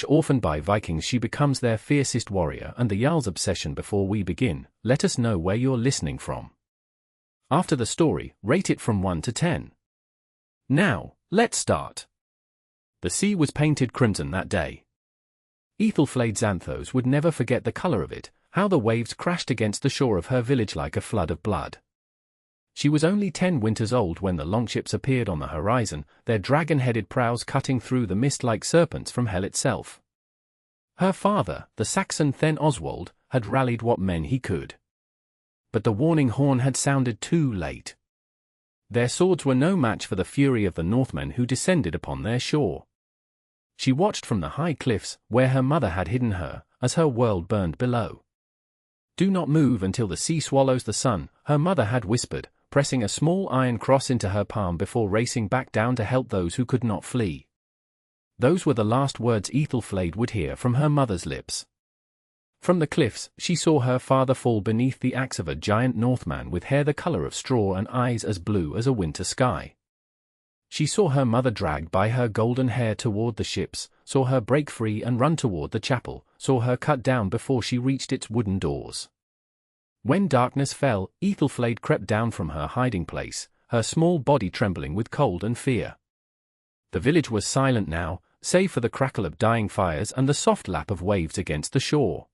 Orphaned by Vikings, she becomes their fiercest warrior and the Jarl's obsession. Before we begin, let us know where you're listening from. After the story, rate it from 1 to 10. Now, let's start. The sea was painted crimson that day. Aethelflaed Xanthos would never forget the color of it, how the waves crashed against the shore of her village like a flood of blood. She was only 10 winters old when the longships appeared on the horizon, their dragon-headed prows cutting through the mist like serpents from hell itself. Her father, the Saxon Then Oswald, had rallied what men he could. But the warning horn had sounded too late. Their swords were no match for the fury of the Northmen who descended upon their shore. She watched from the high cliffs, where her mother had hidden her, as her world burned below. "Do not move until the sea swallows the sun," her mother had whispered, pressing a small iron cross into her palm before racing back down to help those who could not flee. Those were the last words Aethelflaed would hear from her mother's lips. From the cliffs, she saw her father fall beneath the axe of a giant Northman with hair the color of straw and eyes as blue as a winter sky. She saw her mother dragged by her golden hair toward the ships, saw her break free and run toward the chapel, saw her cut down before she reached its wooden doors. When darkness fell, Aethelflaed crept down from her hiding place, her small body trembling with cold and fear. The village was silent now, save for the crackle of dying fires and the soft lap of waves against the shore.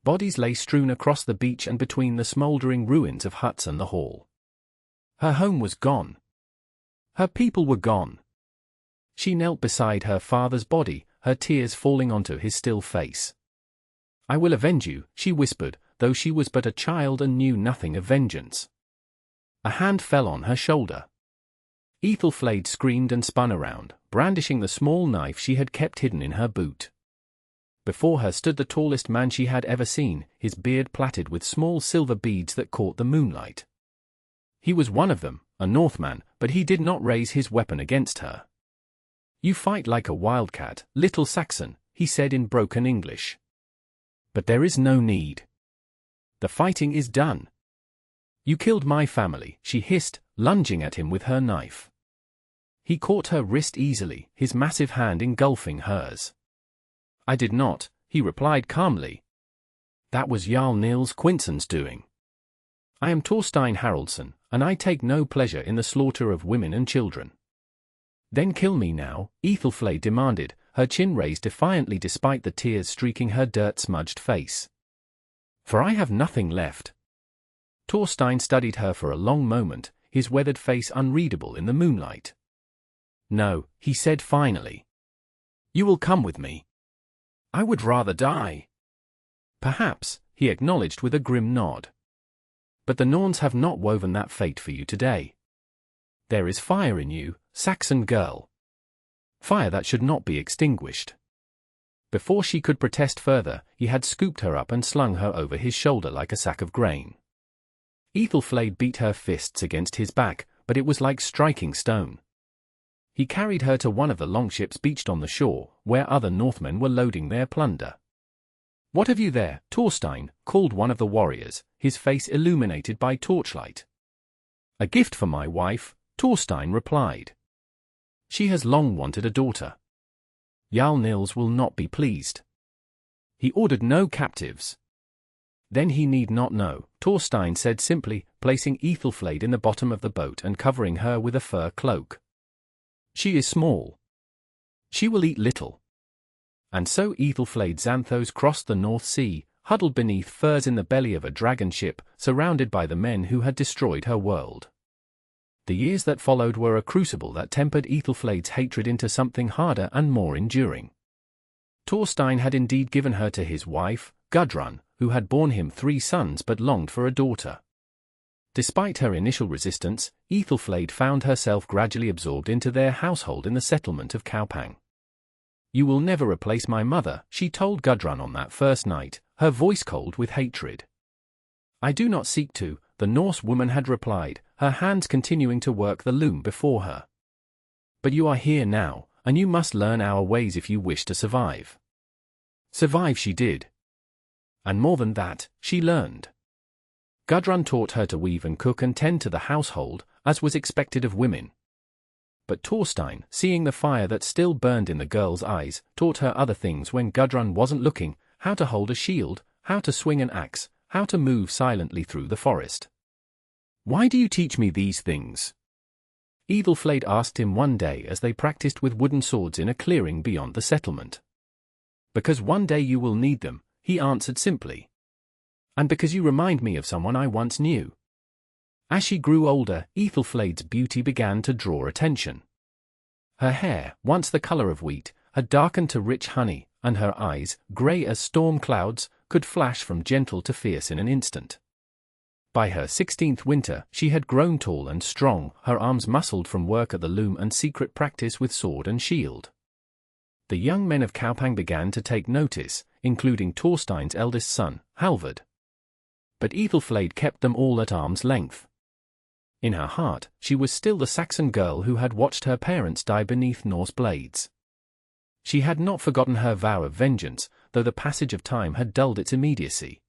Bodies lay strewn across the beach and between the smoldering ruins of huts and the hall. Her home was gone. Her people were gone. She knelt beside her father's body, her tears falling onto his still face. "I will avenge you," she whispered, though she was but a child and knew nothing of vengeance. A hand fell on her shoulder. Aethelflaed screamed and spun around, brandishing the small knife she had kept hidden in her boot. Before her stood the tallest man she had ever seen, his beard plaited with small silver beads that caught the moonlight. He was one of them, a Northman, but he did not raise his weapon against her. "You fight like a wildcat, little Saxon," he said in broken English. "But there is no need. The fighting is done. You killed my family," she hissed, lunging at him with her knife. He caught her wrist easily, his massive hand engulfing hers. "I did not," he replied calmly. "That was Jarl Nils Quinnson's doing. I am Thorstein Haraldsson, and I take no pleasure in the slaughter of women and children." "Then kill me now," Aethelflaed demanded, her chin raised defiantly despite the tears streaking her dirt-smudged face. "For I have nothing left." Thorstein studied her for a long moment, his weathered face unreadable in the moonlight. "No," he said finally. "You will come with me." "I would rather die." "Perhaps," he acknowledged with a grim nod. "But the Norns have not woven that fate for you today. There is fire in you, Saxon girl. Fire that should not be extinguished." Before she could protest further, he had scooped her up and slung her over his shoulder like a sack of grain. Aethelflaed beat her fists against his back, but it was like striking stone. He carried her to one of the longships beached on the shore, where other Northmen were loading their plunder. "What have you there?" Thorstein called one of the warriors, his face illuminated by torchlight. "A gift for my wife," Thorstein replied. "She has long wanted a daughter. Jarl Nils will not be pleased. He ordered no captives." "Then he need not know," Thorstein said simply, placing Aethelflaed in the bottom of the boat and covering her with a fur cloak. "She is small. She will eat little." And so Aethelflaed Xanthos crossed the North Sea, huddled beneath furs in the belly of a dragon ship, surrounded by the men who had destroyed her world. The years that followed were a crucible that tempered Aethelflaed's hatred into something harder and more enduring. Thorstein had indeed given her to his wife, Gudrun, who had borne him 3 sons but longed for a daughter. Despite her initial resistance, Aethelflaed found herself gradually absorbed into their household in the settlement of Kaupang. "You will never replace my mother," she told Gudrun on that first night, her voice cold with hatred. "I do not seek to," the Norse woman had replied, her hands continuing to work the loom before her. "But you are here now, and you must learn our ways if you wish to survive." Survive she did. And more than that, she learned. Gudrun taught her to weave and cook and tend to the household, as was expected of women. but Thorstein, seeing the fire that still burned in the girl's eyes, taught her other things when Gudrun wasn't looking: how to hold a shield, how to swing an axe, how to move silently through the forest. "Why do you teach me these things?" Aethelflaed asked him one day as they practiced with wooden swords in a clearing beyond the settlement. "Because one day you will need them," he answered simply. "And because you remind me of someone I once knew." As she grew older, Aethelflaed's beauty began to draw attention. Her hair, once the color of wheat, had darkened to rich honey, and her eyes, gray as storm clouds, could flash from gentle to fierce in an instant. By her 16th winter, she had grown tall and strong, her arms muscled from work at the loom and secret practice with sword and shield. The young men of Kaupang began to take notice, including Thorstein's eldest son, Halvard. But Aethelflaed kept them all at arm's length. In her heart, she was still the Saxon girl who had watched her parents die beneath Norse blades. She had not forgotten her vow of vengeance, though the passage of time had dulled its immediacy.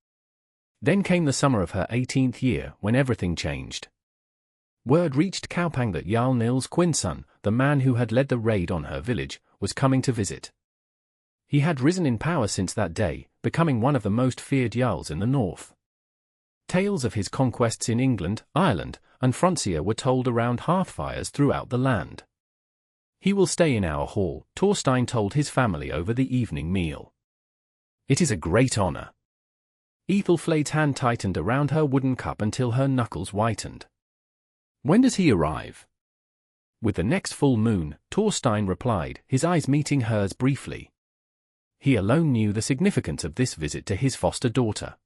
Then came the summer of her 18th year, when everything changed. Word reached Kaupang that Jarl Nils Quinnson, the man who had led the raid on her village, was coming to visit. He had risen in power since that day, becoming one of the most feared jarls in the north. Tales of his conquests in England, Ireland, and Francia were told around hearthfires throughout the land. "He will stay in our hall," Thorstein told his family over the evening meal. "It is a great honor." Aethelflaed's hand tightened around her wooden cup until her knuckles whitened. "When does he arrive?" "With the next full moon," Thorstein replied, his eyes meeting hers briefly. He alone knew the significance of this visit to his foster daughter.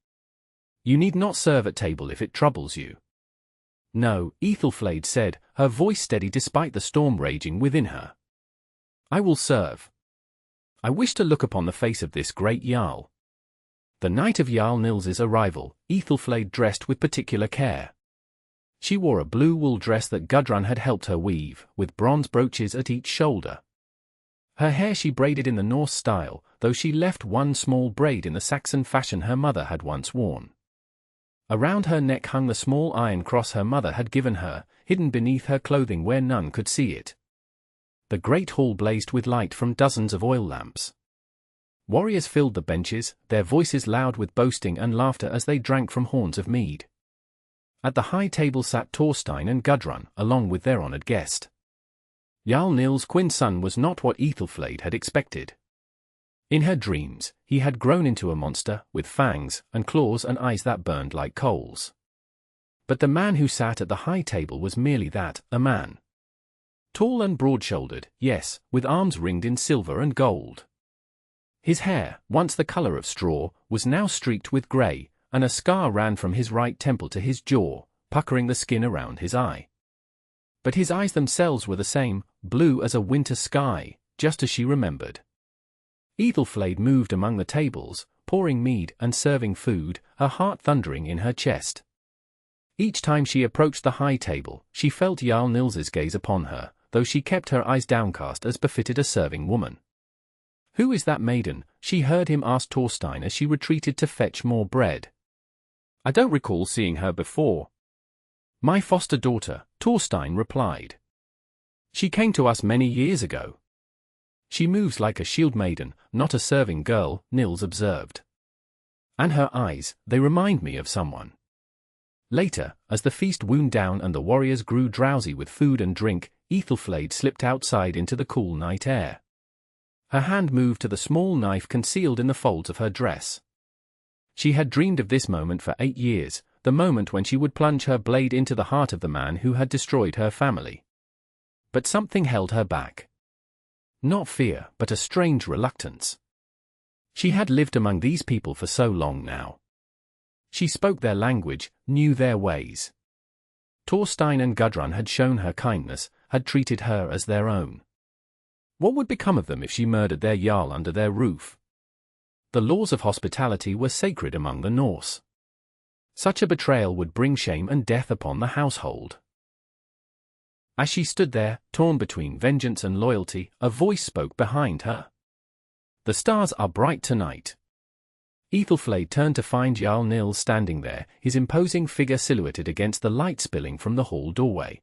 "You need not serve at table if it troubles you." "No," Aethelflaed said, her voice steady despite the storm raging within her. "I will serve. I wish to look upon the face of this great jarl." The night of Jarl Nils's arrival, Aethelflaed dressed with particular care. She wore a blue wool dress that Gudrun had helped her weave, with bronze brooches at each shoulder. Her hair she braided in the Norse style, though she left one small braid in the Saxon fashion her mother had once worn. Around her neck hung the small iron cross her mother had given her, hidden beneath her clothing where none could see it. The great hall blazed with light from dozens of oil lamps. Warriors filled the benches, their voices loud with boasting and laughter as they drank from horns of mead. At the high table sat Thorstein and Gudrun, along with their honored guest. Jarl Nils Quinnson was not what Aethelflaed had expected. In her dreams, he had grown into a monster, with fangs and claws and eyes that burned like coals. But the man who sat at the high table was merely that, a man. Tall and broad-shouldered, yes, with arms ringed in silver and gold. His hair, once the color of straw, was now streaked with gray, and a scar ran from his right temple to his jaw, puckering the skin around his eye. But his eyes themselves were the same, blue as a winter sky, just as she remembered. Aethelflaed moved among the tables, pouring mead and serving food, her heart thundering in her chest. Each time she approached the high table, she felt Jarl Nils's gaze upon her, though she kept her eyes downcast as befitted a serving woman. "Who is that maiden?" she heard him ask Thorstein as she retreated to fetch more bread. "I don't recall seeing her before." "My foster daughter," Thorstein replied. "She came to us many years ago." "She moves like a shield-maiden, not a serving girl," Nils observed. "And her eyes, they remind me of someone." Later, as the feast wound down and the warriors grew drowsy with food and drink, Aethelflaed slipped outside into the cool night air. Her hand moved to the small knife concealed in the folds of her dress. She had dreamed of this moment for 8 years, the moment when she would plunge her blade into the heart of the man who had destroyed her family. But something held her back. Not fear, but a strange reluctance. She had lived among these people for so long now. She spoke their language, knew their ways. Thorstein and Gudrun had shown her kindness, had treated her as their own. What would become of them if she murdered their jarl under their roof? The laws of hospitality were sacred among the Norse. Such a betrayal would bring shame and death upon the household. As she stood there, torn between vengeance and loyalty, a voice spoke behind her. "The stars are bright tonight." Aethelflaed turned to find Jarl Nils standing there, his imposing figure silhouetted against the light spilling from the hall doorway.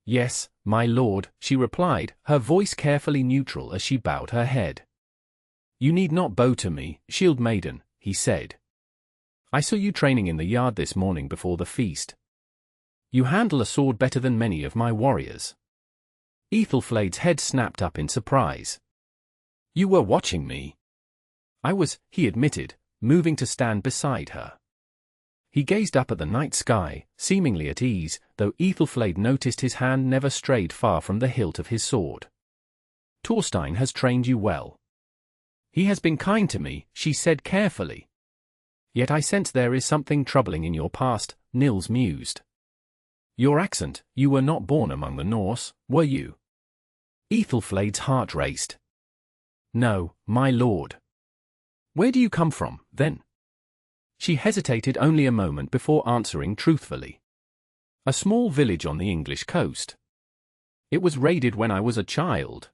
Yes, my lord, she replied, her voice carefully neutral as she bowed her head. You need not bow to me, shield-maiden, he said. I saw you training in the yard this morning before the feast. You handle a sword better than many of my warriors. Aethelflaed's head snapped up in surprise. You were watching me. I was, he admitted, moving to stand beside her. He gazed up at the night sky, seemingly at ease, though Aethelflaed noticed his hand never strayed far from the hilt of his sword. Thorstein has trained you well. He has been kind to me, she said carefully. Yet I sense there is something troubling in your past, Nils mused. Your accent, you were not born among the Norse, were you? Aethelflaed's heart raced. No, my lord. Where do you come from, then? She hesitated only a moment before answering truthfully. A small village on the English coast. It was raided when I was a child.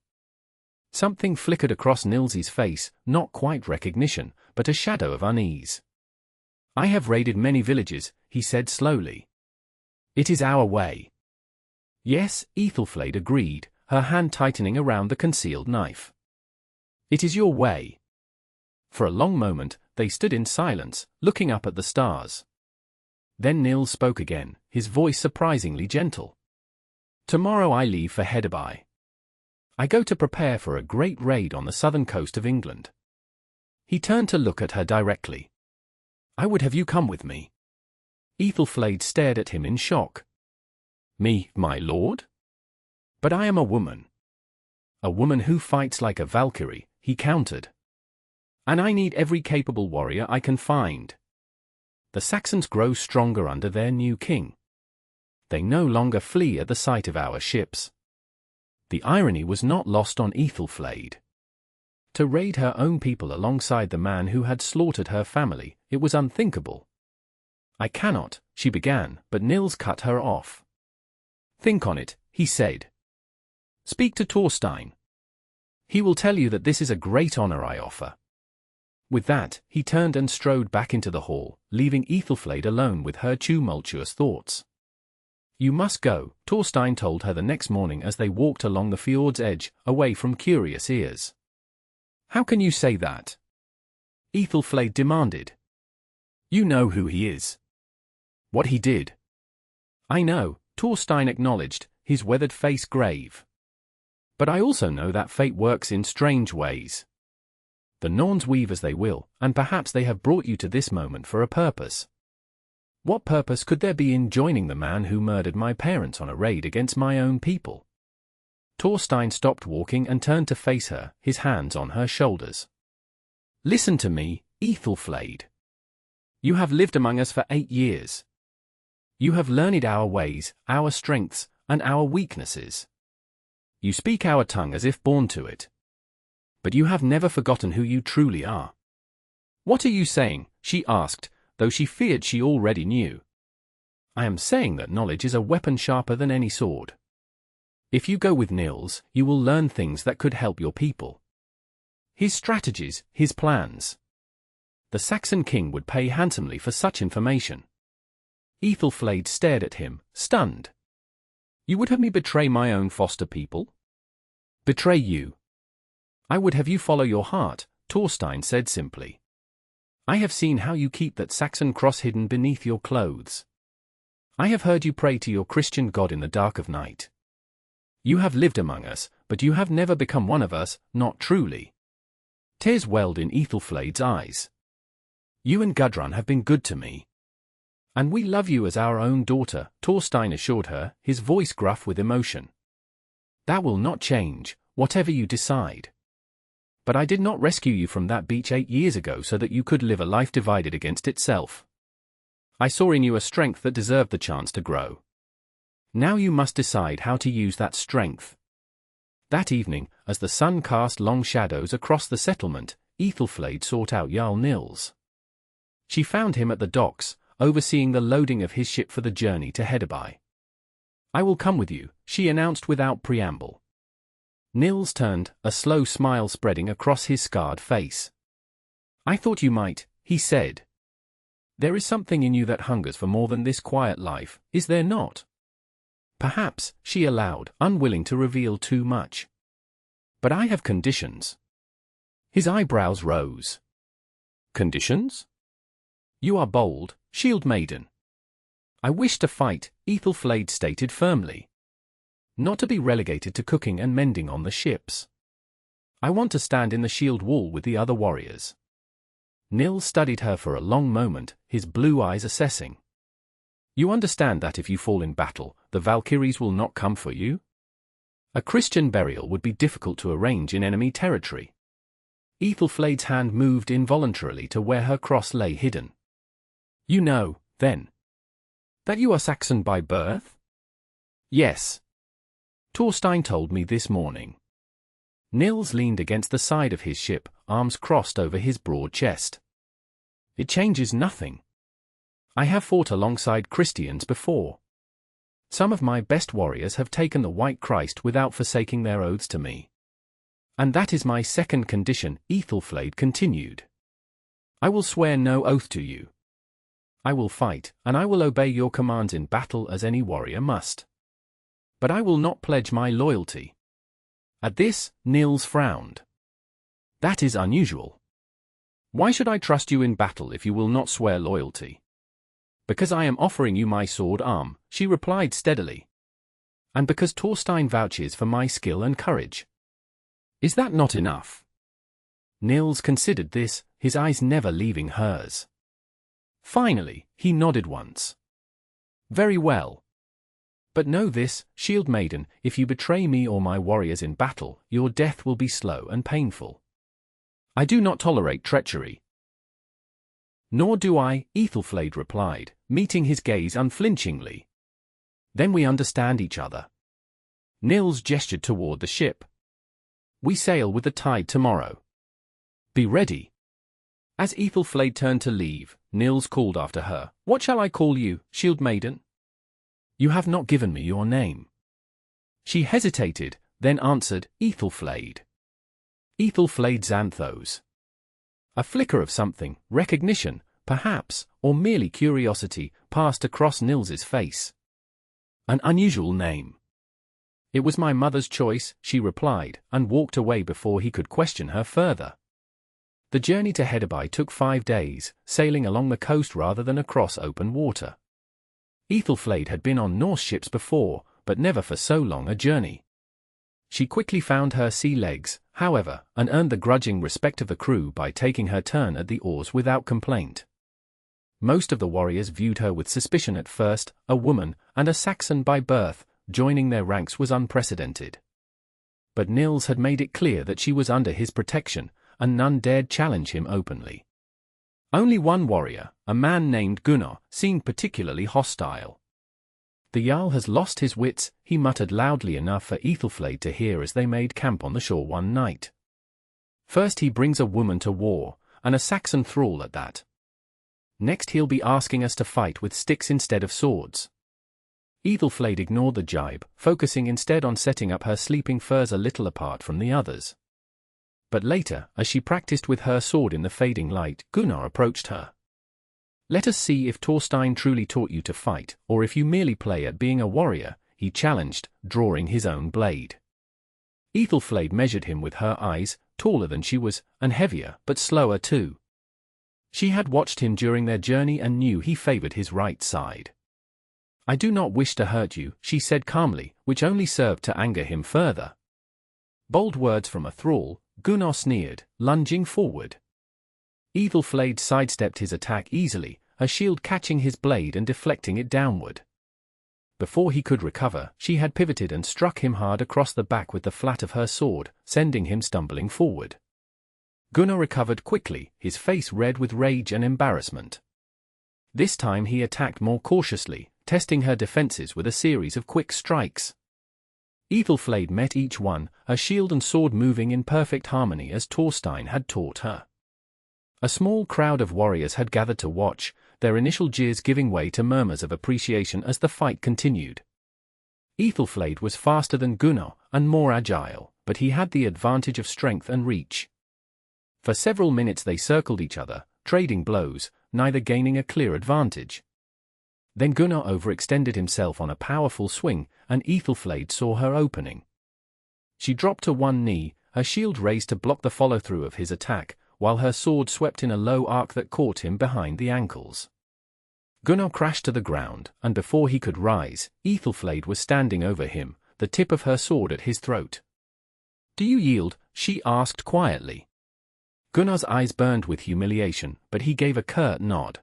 Something flickered across Nils's face, not quite recognition, but a shadow of unease. I have raided many villages, he said slowly. It is our way. Yes, Aethelflaed agreed, her hand tightening around the concealed knife. It is your way. For a long moment, they stood in silence, looking up at the stars. Then Nils spoke again, his voice surprisingly gentle. Tomorrow I leave for Hedeby. I go to prepare for a great raid on the southern coast of England. He turned to look at her directly. I would have you come with me. Aethelflaed stared at him in shock. Me, my lord? But I am a woman. A woman who fights like a Valkyrie, he countered. And I need every capable warrior I can find. The Saxons grow stronger under their new king. They no longer flee at the sight of our ships. The irony was not lost on Aethelflaed. To raid her own people alongside the man who had slaughtered her family, it was unthinkable. I cannot, she began, but Nils cut her off. Think on it, he said. Speak to Thorstein. He will tell you that this is a great honor I offer. With that, he turned and strode back into the hall, leaving Aethelflaed alone with her tumultuous thoughts. You must go, Thorstein told her the next morning as they walked along the fjord's edge, away from curious ears. How can you say that? Aethelflaed demanded. You know who he is. What he did. I know, Thorstein acknowledged, his weathered face grave. But I also know that fate works in strange ways. The Norns weave as they will, and perhaps they have brought you to this moment for a purpose. What purpose could there be in joining the man who murdered my parents on a raid against my own people? Thorstein stopped walking and turned to face her, his hands on her shoulders. Listen to me, Aethelflaed. You have lived among us for 8 years. You have learned our ways, our strengths, and our weaknesses. You speak our tongue as if born to it. But you have never forgotten who you truly are. What are you saying? She asked, though she feared she already knew. I am saying that knowledge is a weapon sharper than any sword. If you go with Nils, you will learn things that could help your people. His strategies, his plans. The Saxon king would pay handsomely for such information. Aethelflaed stared at him, stunned. You would have me betray my own foster people? Betray you? I would have you follow your heart, Thorstein said simply. I have seen how you keep that Saxon cross hidden beneath your clothes. I have heard you pray to your Christian God in the dark of night. You have lived among us, but you have never become one of us, not truly. Tears welled in Aethelflaed's eyes. You and Gudrun have been good to me. And we love you as our own daughter, Thorstein assured her, his voice gruff with emotion. That will not change, whatever you decide. But I did not rescue you from that beach 8 years ago so that you could live a life divided against itself. I saw in you a strength that deserved the chance to grow. Now you must decide how to use that strength. That evening, as the sun cast long shadows across the settlement, Aethelflaed sought out Jarl Nils. She found him at the docks, overseeing the loading of his ship for the journey to Hedeby. I will come with you, she announced without preamble. Nils turned, a slow smile spreading across his scarred face. I thought you might, he said. There is something in you that hungers for more than this quiet life, is there not? Perhaps, she allowed, unwilling to reveal too much. But I have conditions. His eyebrows rose. Conditions? You are bold, shield-maiden. I wish to fight, Aethelflaed stated firmly. Not to be relegated to cooking and mending on the ships. I want to stand in the shield wall with the other warriors. Nils studied her for a long moment, his blue eyes assessing. You understand that if you fall in battle, the Valkyries will not come for you? A Christian burial would be difficult to arrange in enemy territory. Aethelflaed's hand moved involuntarily to where her cross lay hidden. You know, then, that you are Saxon by birth? Yes. Thorstein told me this morning. Nils leaned against the side of his ship, arms crossed over his broad chest. It changes nothing. I have fought alongside Christians before. Some of my best warriors have taken the White Christ without forsaking their oaths to me. And that is my second condition, Aethelflaed continued. I will swear no oath to you. I will fight, and I will obey your commands in battle as any warrior must. But I will not pledge my loyalty. At this, Nils frowned. That is unusual. Why should I trust you in battle if you will not swear loyalty? Because I am offering you my sword arm, she replied steadily. And because Thorstein vouches for my skill and courage. Is that not enough? Nils considered this, his eyes never leaving hers. Finally, he nodded once. Very well. But know this, shield-maiden, if you betray me or my warriors in battle, your death will be slow and painful. I do not tolerate treachery. Nor do I, Aethelflaed replied, meeting his gaze unflinchingly. Then we understand each other. Nils gestured toward the ship. We sail with the tide tomorrow. Be ready. As Aethelflaed turned to leave, Nils called after her, What shall I call you, shield-maiden? You have not given me your name. She hesitated, then answered, Aethelflaed. Aethelflaed Xanthos. A flicker of something, recognition, perhaps, or merely curiosity, passed across Nils's face. An unusual name. It was my mother's choice, she replied, and walked away before he could question her further. The journey to Hedabai took 5 days, sailing along the coast rather than across open water. Aethelflaed had been on Norse ships before, but never for so long a journey. She quickly found her sea legs, however, and earned the grudging respect of the crew by taking her turn at the oars without complaint. Most of the warriors viewed her with suspicion at first, a woman, and a Saxon by birth, joining their ranks was unprecedented. But Nils had made it clear that she was under his protection, and none dared challenge him openly. Only one warrior, a man named Gunnar, seemed particularly hostile. The Jarl has lost his wits, he muttered loudly enough for Aethelflaed to hear as they made camp on the shore one night. First he brings a woman to war, and a Saxon thrall at that. Next he'll be asking us to fight with sticks instead of swords. Aethelflaed ignored the jibe, focusing instead on setting up her sleeping furs a little apart from the others. But later, as she practiced with her sword in the fading light, Gunnar approached her. Let us see if Thorstein truly taught you to fight, or if you merely play at being a warrior, he challenged, drawing his own blade. Aethelflaed measured him with her eyes, taller than she was, and heavier, but slower too. She had watched him during their journey and knew he favored his right side. I do not wish to hurt you, she said calmly, which only served to anger him further. Bold words from a thrall, Gunnar sneered, lunging forward. Aethelflaed sidestepped his attack easily, a shield catching his blade and deflecting it downward. Before he could recover, she had pivoted and struck him hard across the back with the flat of her sword, sending him stumbling forward. Gunnar recovered quickly, his face red with rage and embarrassment. This time he attacked more cautiously, testing her defenses with a series of quick strikes. Aethelflaed met each one, a shield and sword moving in perfect harmony as Thorstein had taught her. A small crowd of warriors had gathered to watch, their initial jeers giving way to murmurs of appreciation as the fight continued. Aethelflaed was faster than Gunnar, and more agile, but he had the advantage of strength and reach. For several minutes they circled each other, trading blows, neither gaining a clear advantage. Then Gunnar overextended himself on a powerful swing, and Aethelflaed saw her opening. She dropped to one knee, her shield raised to block the follow-through of his attack, while her sword swept in a low arc that caught him behind the ankles. Gunnar crashed to the ground, and before he could rise, Aethelflaed was standing over him, the tip of her sword at his throat. "Do you yield?" she asked quietly. Gunnar's eyes burned with humiliation, but he gave a curt nod.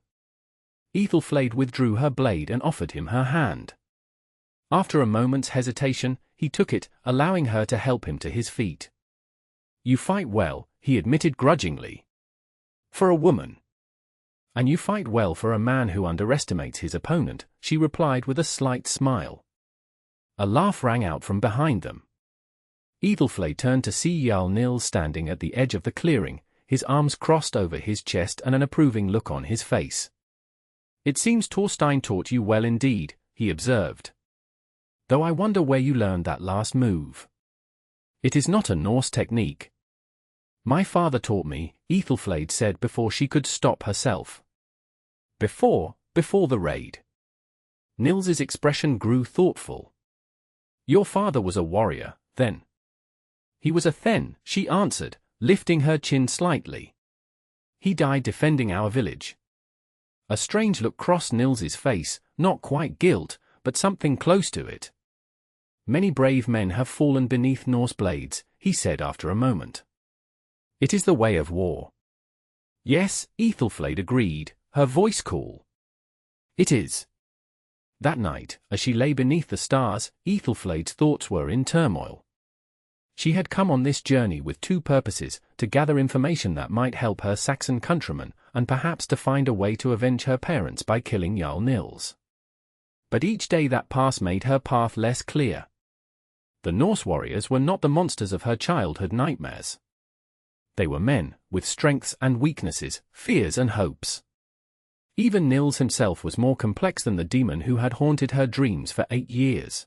Aethelflaed withdrew her blade and offered him her hand. After a moment's hesitation, he took it, allowing her to help him to his feet. "You fight well," he admitted grudgingly. "For a woman." "And you fight well for a man who underestimates his opponent," she replied with a slight smile. A laugh rang out from behind them. Aethelflaed turned to see Jarl Nils standing at the edge of the clearing, his arms crossed over his chest and an approving look on his face. "It seems Thorstein taught you well indeed," he observed. "Though I wonder where you learned that last move. It is not a Norse technique." "My father taught me," Aethelflaed said before she could stop herself. Before the raid." Nils's expression grew thoughtful. "Your father was a warrior, then?" "He was a Then," she answered, lifting her chin slightly. "He died defending our village." A strange look crossed Nils's face, not quite guilt, but something close to it. "Many brave men have fallen beneath Norse blades," he said after a moment. "It is the way of war." "Yes," Aethelflaed agreed, her voice cool. "It is." That night, as she lay beneath the stars, Aethelflaed's thoughts were in turmoil. She had come on this journey with two purposes: to gather information that might help her Saxon countrymen, and perhaps to find a way to avenge her parents by killing Jarl Nils. But each day that passed made her path less clear. The Norse warriors were not the monsters of her childhood nightmares. They were men, with strengths and weaknesses, fears and hopes. Even Nils himself was more complex than the demon who had haunted her dreams for 8 years.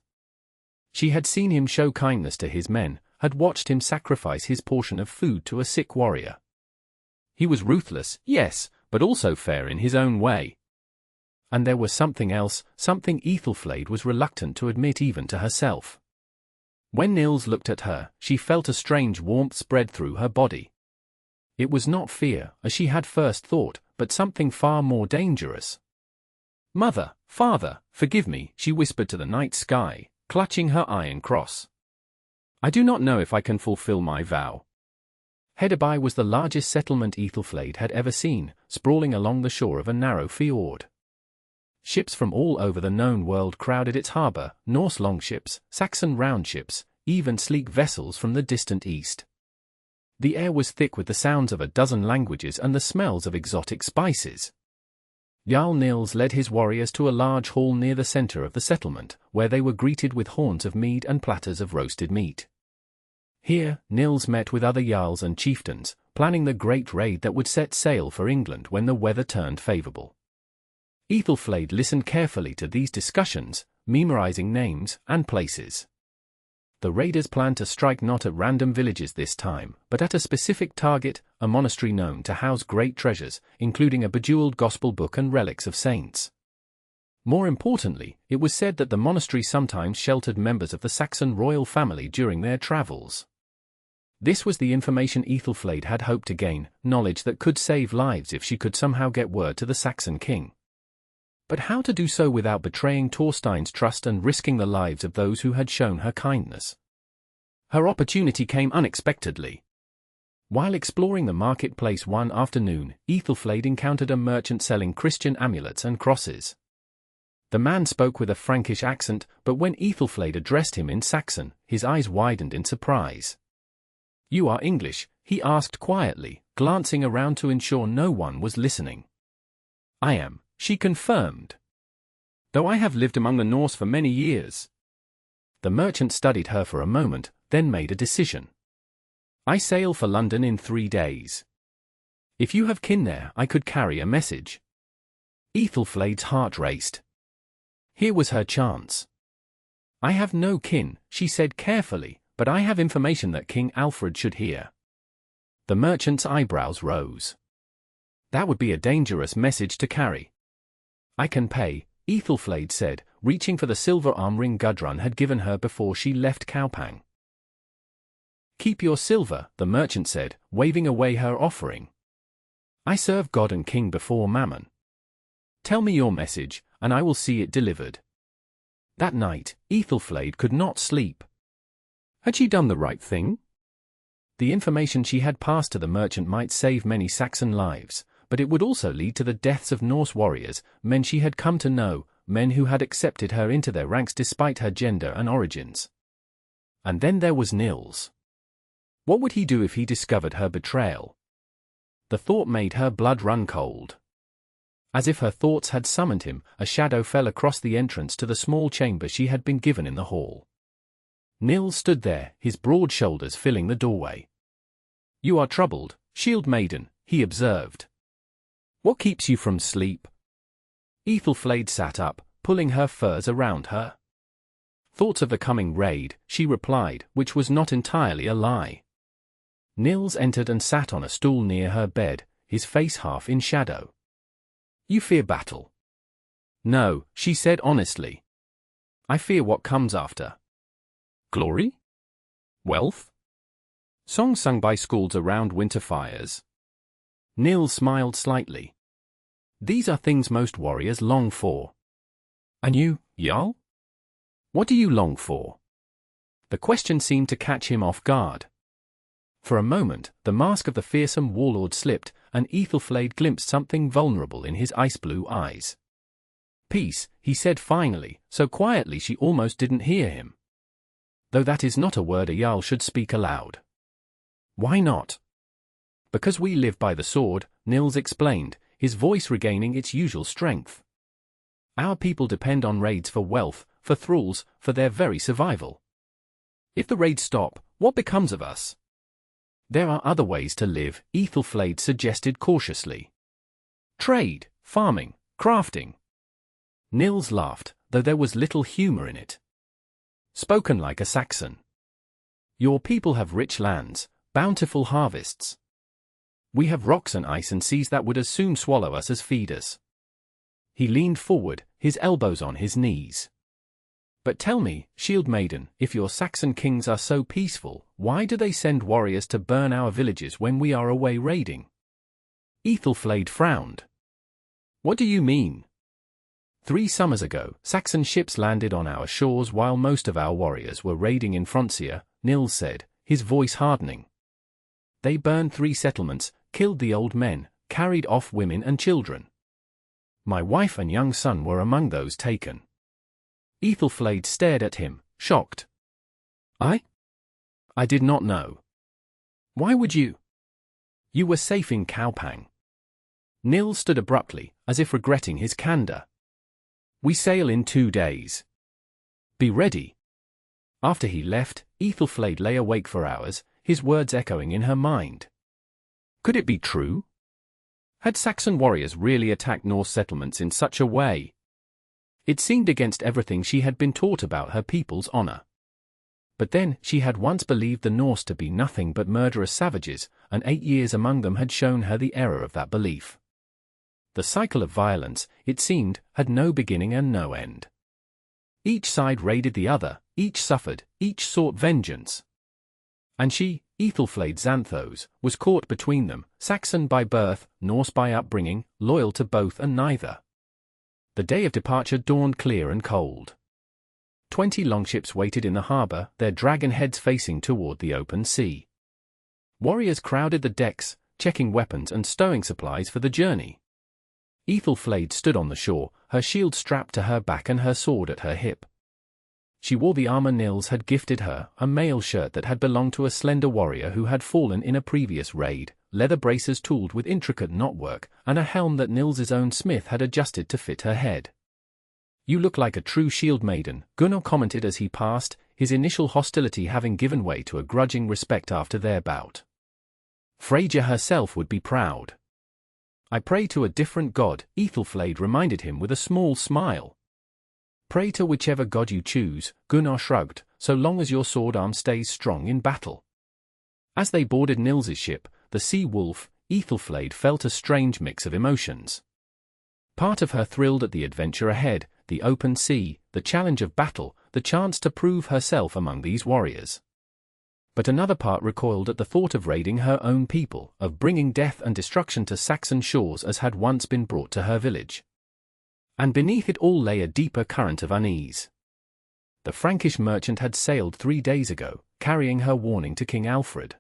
She had seen him show kindness to his men, had watched him sacrifice his portion of food to a sick warrior. He was ruthless, yes, but also fair in his own way. And there was something else, something Aethelflaed was reluctant to admit even to herself. When Nils looked at her, she felt a strange warmth spread through her body. It was not fear, as she had first thought, but something far more dangerous. "Mother, father, forgive me," she whispered to the night sky, clutching her iron cross. "I do not know if I can fulfill my vow." Hedeby was the largest settlement Aethelflaed had ever seen, sprawling along the shore of a narrow fjord. Ships from all over the known world crowded its harbor, Norse longships, Saxon roundships, even sleek vessels from the distant east. The air was thick with the sounds of a dozen languages and the smells of exotic spices. Jarl Nils led his warriors to a large hall near the center of the settlement, where they were greeted with horns of mead and platters of roasted meat. Here, Nils met with other jarls and chieftains, planning the great raid that would set sail for England when the weather turned favorable. Aethelflaed listened carefully to these discussions, memorizing names and places. The raiders planned to strike not at random villages this time, but at a specific target, a monastery known to house great treasures, including a bejeweled gospel book and relics of saints. More importantly, it was said that the monastery sometimes sheltered members of the Saxon royal family during their travels. This was the information Aethelflaed had hoped to gain, knowledge that could save lives if she could somehow get word to the Saxon king. But how to do so without betraying Thorstein's trust and risking the lives of those who had shown her kindness? Her opportunity came unexpectedly. While exploring the marketplace one afternoon, Aethelflaed encountered a merchant selling Christian amulets and crosses. The man spoke with a Frankish accent, but when Aethelflaed addressed him in Saxon, his eyes widened in surprise. "You are English?" he asked quietly, glancing around to ensure no one was listening. "I am," she confirmed. "Though I have lived among the Norse for many years." The merchant studied her for a moment, then made a decision. "I sail for London in 3 days. If you have kin there, I could carry a message." Aethelflaed's heart raced. Here was her chance. "I have no kin," she said carefully, "but I have information that King Alfred should hear." The merchant's eyebrows rose. "That would be a dangerous message to carry." "I can pay," Aethelflaed said, reaching for the silver arm ring Gudrun had given her before she left Kaupang. Keep your silver, the merchant said, waving away her offering. I serve God and King before Mammon. Tell me your message, and I will see it delivered. That night, Aethelflaed could not sleep. Had she done the right thing? The information she had passed to the merchant might save many Saxon lives, but it would also lead to the deaths of Norse warriors, men she had come to know, men who had accepted her into their ranks despite her gender and origins. And then there was Nils. What would he do if he discovered her betrayal? The thought made her blood run cold. As if her thoughts had summoned him, a shadow fell across the entrance to the small chamber she had been given in the hall. Nils stood there, his broad shoulders filling the doorway. You are troubled, shield-maiden, he observed. What keeps you from sleep? Aethelflaed sat up, pulling her furs around her. Thoughts of the coming raid, she replied, which was not entirely a lie. Nils entered and sat on a stool near her bed, his face half in shadow. You fear battle? No, she said honestly. I fear what comes after. Glory? Wealth? Songs sung by skalds around winter fires. Nils smiled slightly. These are things most warriors long for. And you, Jarl? What do you long for? The question seemed to catch him off guard. For a moment, the mask of the fearsome warlord slipped, and Aethelflaed glimpsed something vulnerable in his ice-blue eyes. Peace, he said finally, so quietly she almost didn't hear him. Though that is not a word a Jarl should speak aloud. Why not? Because we live by the sword, Nils explained, his voice regaining its usual strength. Our people depend on raids for wealth, for thralls, for their very survival. If the raids stop, what becomes of us? There are other ways to live, Aethelflaed suggested cautiously. Trade, farming, crafting. Nils laughed, though there was little humor in it. Spoken like a Saxon. Your people have rich lands, bountiful harvests. We have rocks and ice and seas that would as soon swallow us as feed us. He leaned forward, his elbows on his knees. But tell me, shield-maiden, if your Saxon kings are so peaceful, why do they send warriors to burn our villages when we are away raiding? Aethelflaed frowned. What do you mean? 3 summers ago, Saxon ships landed on our shores while most of our warriors were raiding in Francia, Nils said, his voice hardening. They burned 3 settlements, killed the old men, carried off women and children. My wife and young son were among those taken. Aethelflaed stared at him, shocked. I did not know. Why would you? You were safe in Kaupang. Nils stood abruptly, as if regretting his candor. We sail in 2 days. Be ready. After he left, Aethelflaed lay awake for hours, his words echoing in her mind. Could it be true? Had Saxon warriors really attacked Norse settlements in such a way? It seemed against everything she had been taught about her people's honor. But then, she had once believed the Norse to be nothing but murderous savages, and 8 years among them had shown her the error of that belief. The cycle of violence, it seemed, had no beginning and no end. Each side raided the other, each suffered, each sought vengeance. And she, Aethelflaed Xanthos, was caught between them, Saxon by birth, Norse by upbringing, loyal to both and neither. The day of departure dawned clear and cold. 20 longships waited in the harbor, their dragon heads facing toward the open sea. Warriors crowded the decks, checking weapons and stowing supplies for the journey. Aethelflaed stood on the shore, her shield strapped to her back and her sword at her hip. She wore the armor Nils had gifted her, a mail shirt that had belonged to a slender warrior who had fallen in a previous raid, leather braces tooled with intricate knotwork, and a helm that Nils's own smith had adjusted to fit her head. You look like a true shield-maiden, Gunnar commented as he passed, his initial hostility having given way to a grudging respect after their bout. Freyja herself would be proud. I pray to a different god, Aethelflaed reminded him with a small smile. Pray to whichever god you choose, Gunnar shrugged, so long as your sword arm stays strong in battle. As they boarded Nils's ship, the Sea Wolf, Aethelflaed felt a strange mix of emotions. Part of her thrilled at the adventure ahead, the open sea, the challenge of battle, the chance to prove herself among these warriors. But another part recoiled at the thought of raiding her own people, of bringing death and destruction to Saxon shores as had once been brought to her village. And beneath it all lay a deeper current of unease. The Frankish merchant had sailed 3 days ago, carrying her warning to King Alfred.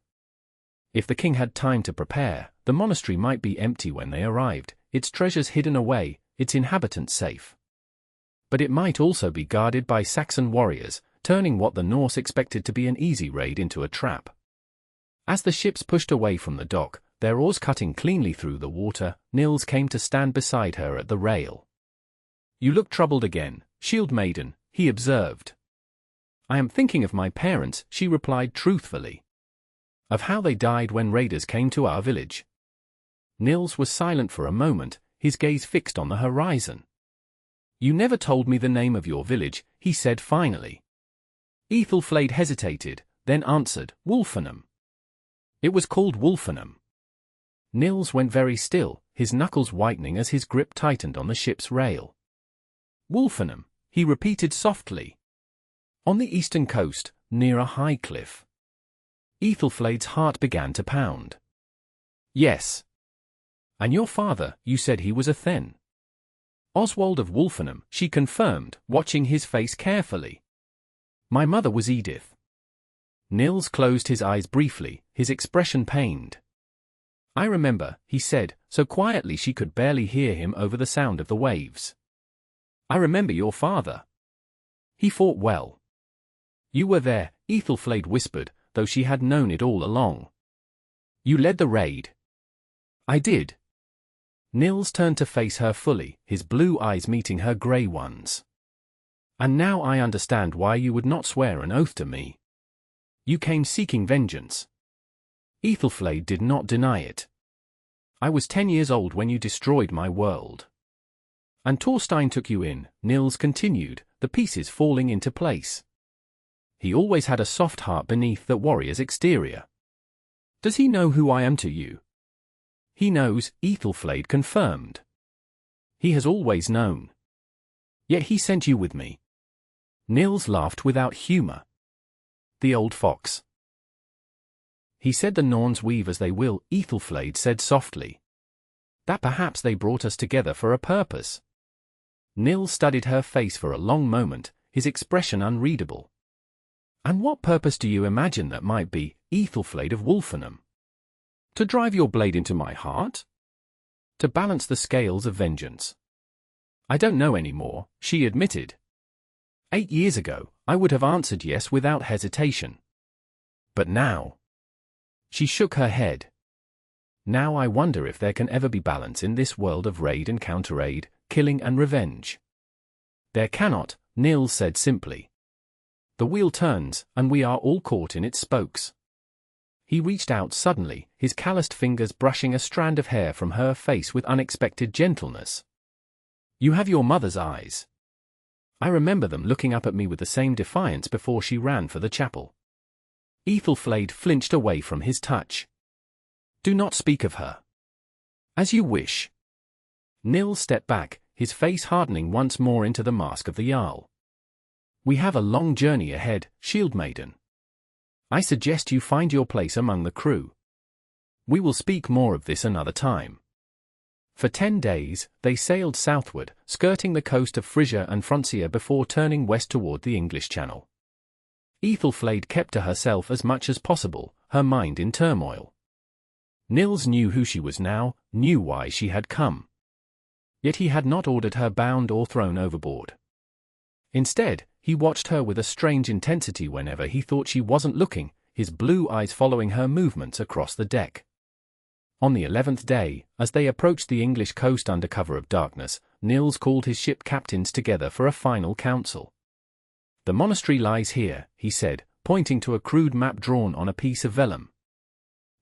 If the king had time to prepare, the monastery might be empty when they arrived, its treasures hidden away, its inhabitants safe. But it might also be guarded by Saxon warriors, turning what the Norse expected to be an easy raid into a trap. As the ships pushed away from the dock, their oars cutting cleanly through the water, Nils came to stand beside her at the rail. "You look troubled again, shield-maiden," he observed. "I am thinking of my parents," she replied truthfully. "Of how they died when raiders came to our village." Nils was silent for a moment, his gaze fixed on the horizon. "You never told me the name of your village," he said finally. Aethelflaed hesitated, then answered, "Wulfenham." It was called Wulfenham. Nils went very still, his knuckles whitening as his grip tightened on the ship's rail. "Wulfenham," he repeated softly. "On the eastern coast, near a high cliff." Aethelflaed's heart began to pound. "Yes." "And your father, you said he was a Then?" "Oswald of Wulfenham," she confirmed, watching his face carefully. "My mother was Edith." Nils closed his eyes briefly, his expression pained. "I remember," he said, so quietly she could barely hear him over the sound of the waves. "I remember your father. He fought well." "You were there," Aethelflaed whispered, though she had known it all along. "You led the raid." "I did." Nils turned to face her fully, his blue eyes meeting her grey ones. "And now I understand why you would not swear an oath to me. You came seeking vengeance." Aethelflaed did not deny it. "I was 10 years old when you destroyed my world." "And Thorstein took you in," Nils continued, the pieces falling into place. "He always had a soft heart beneath that warrior's exterior. Does he know who I am to you?" "He knows," Aethelflaed confirmed. "He has always known. Yet he sent you with me." Nils laughed without humor. "The old fox." "He said the Norns weave as they will," Aethelflaed said softly. "That perhaps they brought us together for a purpose." Nils studied her face for a long moment, his expression unreadable. "And what purpose do you imagine that might be, Aethelflaed of Wulfenham? To drive your blade into my heart? To balance the scales of vengeance?" "I don't know anymore," she admitted. 8 years ago, I would have answered yes without hesitation. But now... She shook her head. "Now I wonder if there can ever be balance in this world of raid and counter-raid, killing and revenge." "There cannot," Nils said simply. "The wheel turns, and we are all caught in its spokes." He reached out suddenly, his calloused fingers brushing a strand of hair from her face with unexpected gentleness. "You have your mother's eyes. I remember them looking up at me with the same defiance before she ran for the chapel." Aethelflaed flinched away from his touch. "Do not speak of her." "As you wish." Nils stepped back, his face hardening once more into the mask of the Jarl. "We have a long journey ahead, shield-maiden. I suggest you find your place among the crew. We will speak more of this another time." For 10 days, they sailed southward, skirting the coast of Frisia and Francia before turning west toward the English Channel. Aethelflaed kept to herself as much as possible, her mind in turmoil. Nils knew who she was now, knew why she had come. Yet he had not ordered her bound or thrown overboard. Instead, he watched her with a strange intensity whenever he thought she wasn't looking, his blue eyes following her movements across the deck. On the 11th day, as they approached the English coast under cover of darkness, Nils called his ship captains together for a final council. "The monastery lies here," he said, pointing to a crude map drawn on a piece of vellum.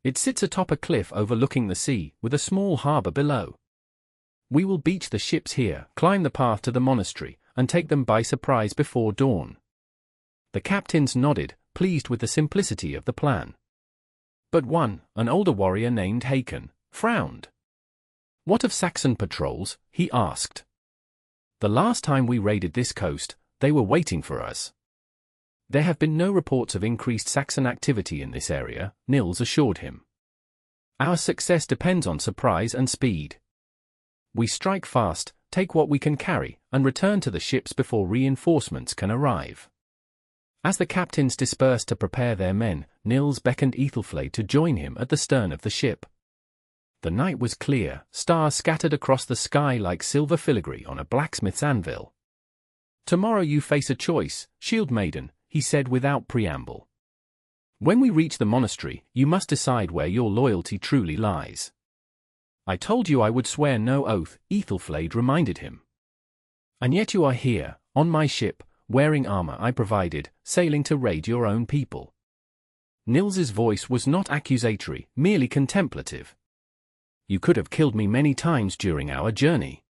"It sits atop a cliff overlooking the sea, with a small harbor below. We will beach the ships here, climb the path to the monastery, and take them by surprise before dawn." The captains nodded, pleased with the simplicity of the plan. But one, an older warrior named Hakon, frowned. "What of Saxon patrols?" he asked. The last time we raided this coast, they were waiting for us. There have been no reports of increased Saxon activity in this area, Nils assured him. Our success depends on surprise and speed. We strike fast, take what we can carry, and return to the ships before reinforcements can arrive. As the captains dispersed to prepare their men, Nils beckoned Aethelflaed to join him at the stern of the ship. The night was clear, stars scattered across the sky like silver filigree on a blacksmith's anvil. Tomorrow you face a choice, shield-maiden, he said without preamble. When we reach the monastery, you must decide where your loyalty truly lies. I told you I would swear no oath, Aethelflaed reminded him. And yet you are here, on my ship, wearing armor I provided, sailing to raid your own people. Nils's voice was not accusatory, merely contemplative. You could have killed me many times during our journey.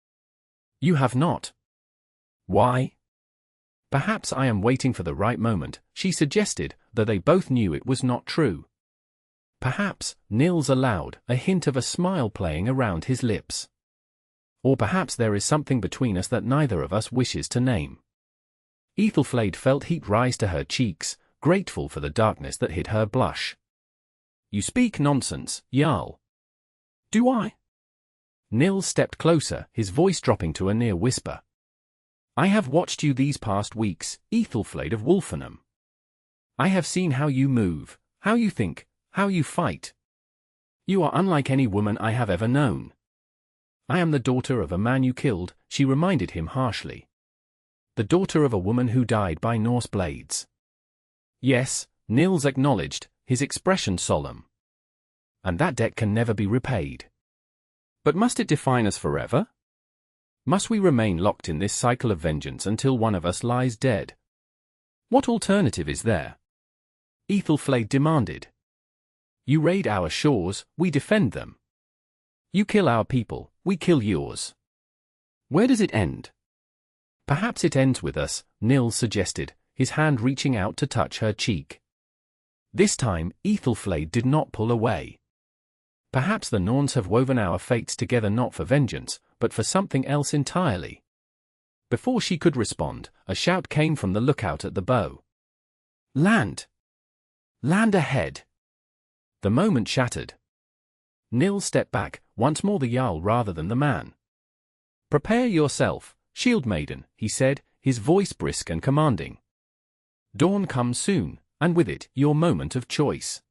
You have not. Why? Perhaps I am waiting for the right moment, she suggested, though they both knew it was not true. Perhaps, Nils allowed, a hint of a smile playing around his lips. Or perhaps there is something between us that neither of us wishes to name. Aethelflaed felt heat rise to her cheeks, grateful for the darkness that hid her blush. You speak nonsense, Jarl. Do I? Nils stepped closer, his voice dropping to a near whisper. I have watched you these past weeks, Aethelflaed of Wolfenham. I have seen how you move, how you think, how you fight. You are unlike any woman I have ever known. I am the daughter of a man you killed, she reminded him harshly. The daughter of a woman who died by Norse blades. Yes, Nils acknowledged, his expression solemn. And that debt can never be repaid. But must it define us forever? Must we remain locked in this cycle of vengeance until one of us lies dead? What alternative is there? Aethelflaed demanded. You raid our shores, we defend them. You kill our people, we kill yours. Where does it end? Perhaps it ends with us, Nils suggested, his hand reaching out to touch her cheek. This time, Aethelflaed did not pull away. Perhaps the Norns have woven our fates together not for vengeance, but for something else entirely. Before she could respond, a shout came from the lookout at the bow. Land! Land ahead! The moment shattered. Nils stepped back, once more the Jarl rather than the man. Prepare yourself, shield-maiden, he said, his voice brisk and commanding. Dawn comes soon, and with it, your moment of choice.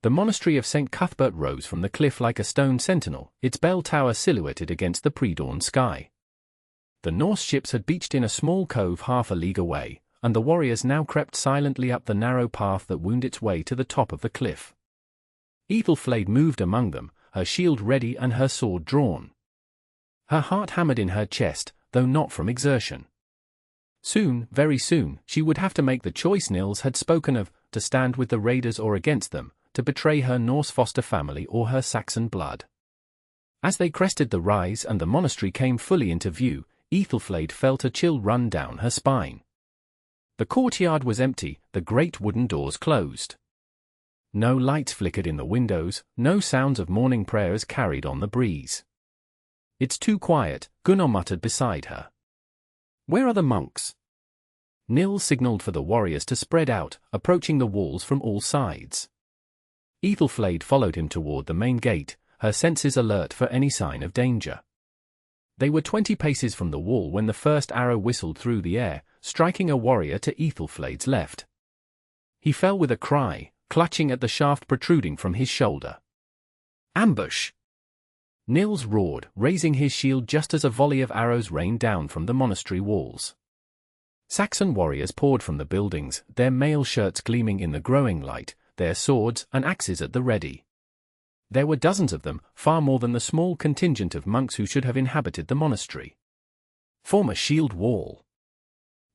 The monastery of St. Cuthbert rose from the cliff like a stone sentinel, its bell tower silhouetted against the pre-dawn sky. The Norse ships had beached in a small cove half a league away, and the warriors now crept silently up the narrow path that wound its way to the top of the cliff. Aethelflaed moved among them, her shield ready and her sword drawn. Her heart hammered in her chest, though not from exertion. Soon, very soon, she would have to make the choice Nils had spoken of, to stand with the raiders or against them, to betray her Norse foster family or her Saxon blood. As they crested the rise and the monastery came fully into view, Aethelflaed felt a chill run down her spine. The courtyard was empty, the great wooden doors closed. No lights flickered in the windows, no sounds of morning prayers carried on the breeze. It's too quiet, Gunnar muttered beside her. Where are the monks? Nils signaled for the warriors to spread out, approaching the walls from all sides. Aethelflaed followed him toward the main gate, her senses alert for any sign of danger. They were 20 paces from the wall when the first arrow whistled through the air, striking a warrior to Aethelflaed's left. He fell with a cry, clutching at the shaft protruding from his shoulder. Ambush! Nils roared, raising his shield just as a volley of arrows rained down from the monastery walls. Saxon warriors poured from the buildings, their mail shirts gleaming in the growing light, their swords and axes at the ready. There were dozens of them, far more than the small contingent of monks who should have inhabited the monastery. Form a shield wall,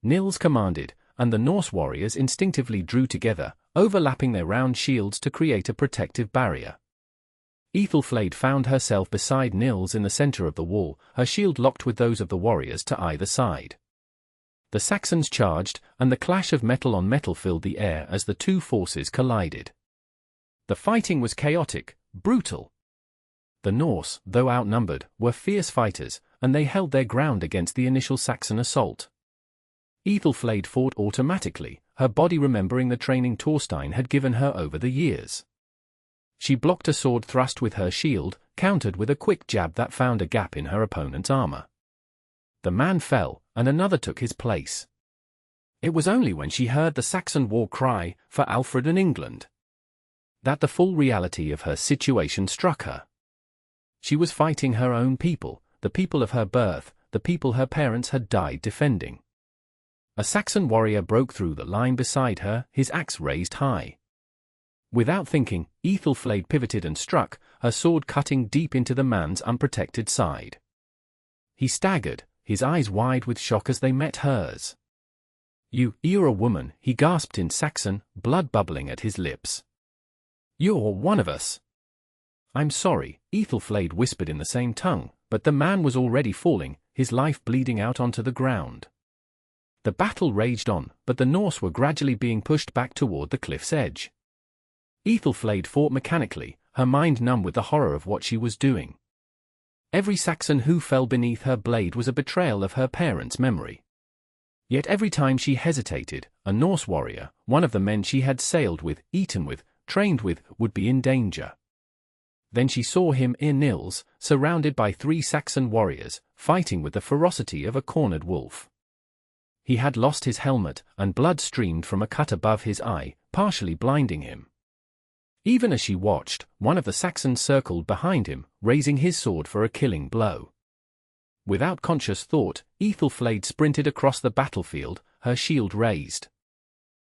Nils commanded, and the Norse warriors instinctively drew together, overlapping their round shields to create a protective barrier. Aethelflaed found herself beside Nils in the center of the wall, her shield locked with those of the warriors to either side. The Saxons charged, and the clash of metal on metal filled the air as the two forces collided. The fighting was chaotic, brutal. The Norse, though outnumbered, were fierce fighters, and they held their ground against the initial Saxon assault. Aethelflaed fought automatically, her body remembering the training Thorstein had given her over the years. She blocked a sword thrust with her shield, countered with a quick jab that found a gap in her opponent's armor. The man fell, and another took his place. It was only when she heard the Saxon war cry, "For Alfred and England," that the full reality of her situation struck her. She was fighting her own people, the people of her birth, the people her parents had died defending. A Saxon warrior broke through the line beside her, his axe raised high. Without thinking, Aethelflaed pivoted and struck, her sword cutting deep into the man's unprotected side. He staggered, his eyes wide with shock as they met hers. You're a woman," he gasped in Saxon, blood bubbling at his lips. "You're one of us." "I'm sorry," Aethelflaed whispered in the same tongue, but the man was already falling, his life bleeding out onto the ground. The battle raged on, but the Norse were gradually being pushed back toward the cliff's edge. Aethelflaed fought mechanically, her mind numb with the horror of what she was doing. Every Saxon who fell beneath her blade was a betrayal of her parents' memory. Yet every time she hesitated, a Norse warrior, one of the men she had sailed with, eaten with, trained with, would be in danger. Then she saw him, Nils, surrounded by 3 Saxon warriors, fighting with the ferocity of a cornered wolf. He had lost his helmet, and blood streamed from a cut above his eye, partially blinding him. Even as she watched, one of the Saxons circled behind him, raising his sword for a killing blow. Without conscious thought, Aethelflaed sprinted across the battlefield, her shield raised.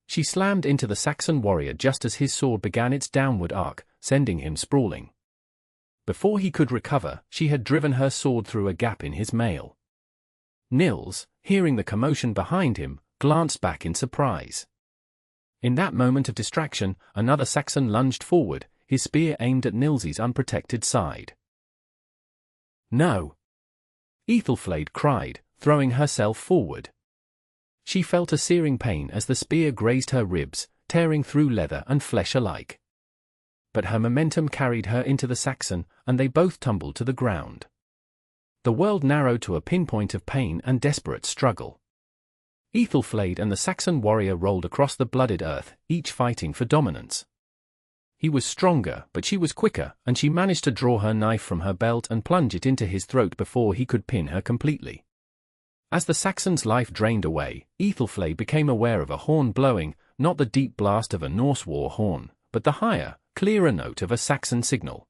She slammed into the Saxon warrior just as his sword began its downward arc, sending him sprawling. Before he could recover, she had driven her sword through a gap in his mail. Nils, hearing the commotion behind him, glanced back in surprise. In that moment of distraction, another Saxon lunged forward, his spear aimed at Nils's unprotected side. "No!" Aethelflaed cried, throwing herself forward. She felt a searing pain as the spear grazed her ribs, tearing through leather and flesh alike. But her momentum carried her into the Saxon, and they both tumbled to the ground. The world narrowed to a pinpoint of pain and desperate struggle. Aethelflaed and the Saxon warrior rolled across the blooded earth, each fighting for dominance. He was stronger, but she was quicker, and she managed to draw her knife from her belt and plunge it into his throat before he could pin her completely. As the Saxon's life drained away, Aethelflaed became aware of a horn blowing, not the deep blast of a Norse war horn, but the higher, clearer note of a Saxon signal.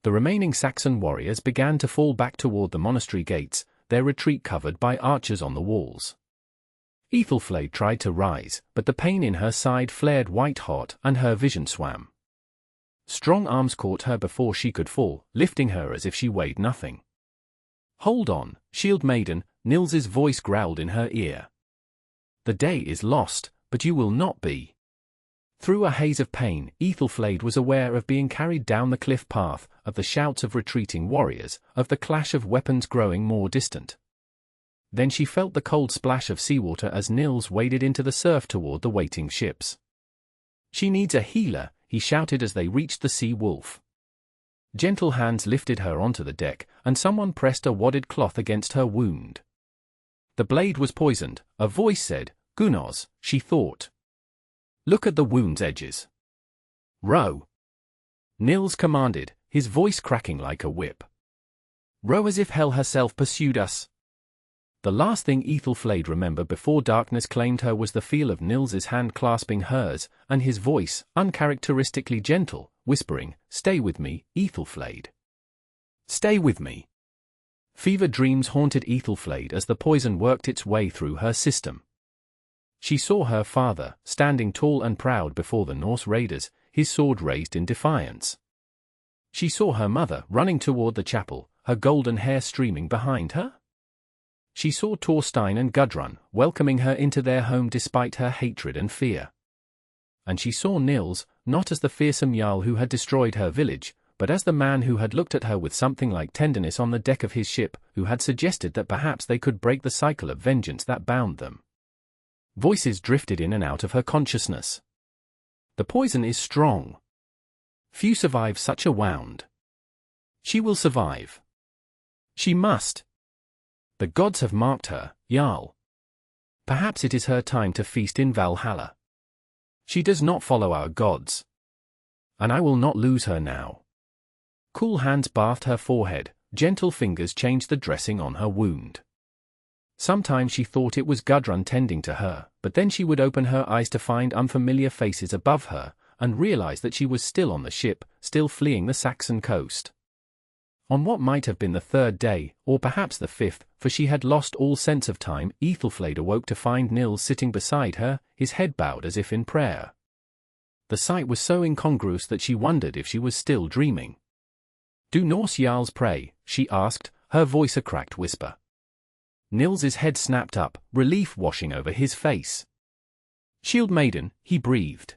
The remaining Saxon warriors began to fall back toward the monastery gates, their retreat covered by archers on the walls. Aethelflaed tried to rise, but the pain in her side flared white-hot and her vision swam. Strong arms caught her before she could fall, lifting her as if she weighed nothing. "Hold on, shield-maiden," Nils's voice growled in her ear. "The day is lost, but you will not be." Through a haze of pain, Aethelflaed was aware of being carried down the cliff path, of the shouts of retreating warriors, of the clash of weapons growing more distant. Then she felt the cold splash of seawater as Nils waded into the surf toward the waiting ships. "She needs a healer," he shouted as they reached the sea wolf. Gentle hands lifted her onto the deck, and someone pressed a wadded cloth against her wound. The blade was poisoned, a voice said, "Gunos," she thought. "Look at the wound's edges." "Row," Nils commanded, his voice cracking like a whip. "Row as if hell herself pursued us." The last thing Aethelflaed remembered before darkness claimed her was the feel of Nils's hand clasping hers, and his voice, uncharacteristically gentle, whispering, "Stay with me, Aethelflaed. Stay with me." Fever dreams haunted Aethelflaed as the poison worked its way through her system. She saw her father, standing tall and proud before the Norse raiders, his sword raised in defiance. She saw her mother running toward the chapel, her golden hair streaming behind her. She saw Thorstein and Gudrun, welcoming her into their home despite her hatred and fear. And she saw Nils, not as the fearsome Jarl who had destroyed her village, but as the man who had looked at her with something like tenderness on the deck of his ship, who had suggested that perhaps they could break the cycle of vengeance that bound them. Voices drifted in and out of her consciousness. "The poison is strong. Few survive such a wound." She will survive. She must. The gods have marked her, Jarl. Perhaps it is her time to feast in Valhalla. She does not follow our gods. And I will not lose her now. Cool hands bathed her forehead, gentle fingers changed the dressing on her wound. Sometimes she thought it was Gudrun tending to her, but then she would open her eyes to find unfamiliar faces above her, and realize that she was still on the ship, still fleeing the Saxon coast. On what might have been the third day, or perhaps the fifth, for she had lost all sense of time, Aethelflaed awoke to find Nils sitting beside her, his head bowed as if in prayer. The sight was so incongruous that she wondered if she was still dreaming. "Do Norse Jarls pray?" she asked, her voice a cracked whisper. Nils's head snapped up, relief washing over his face. "Shield-maiden," he breathed.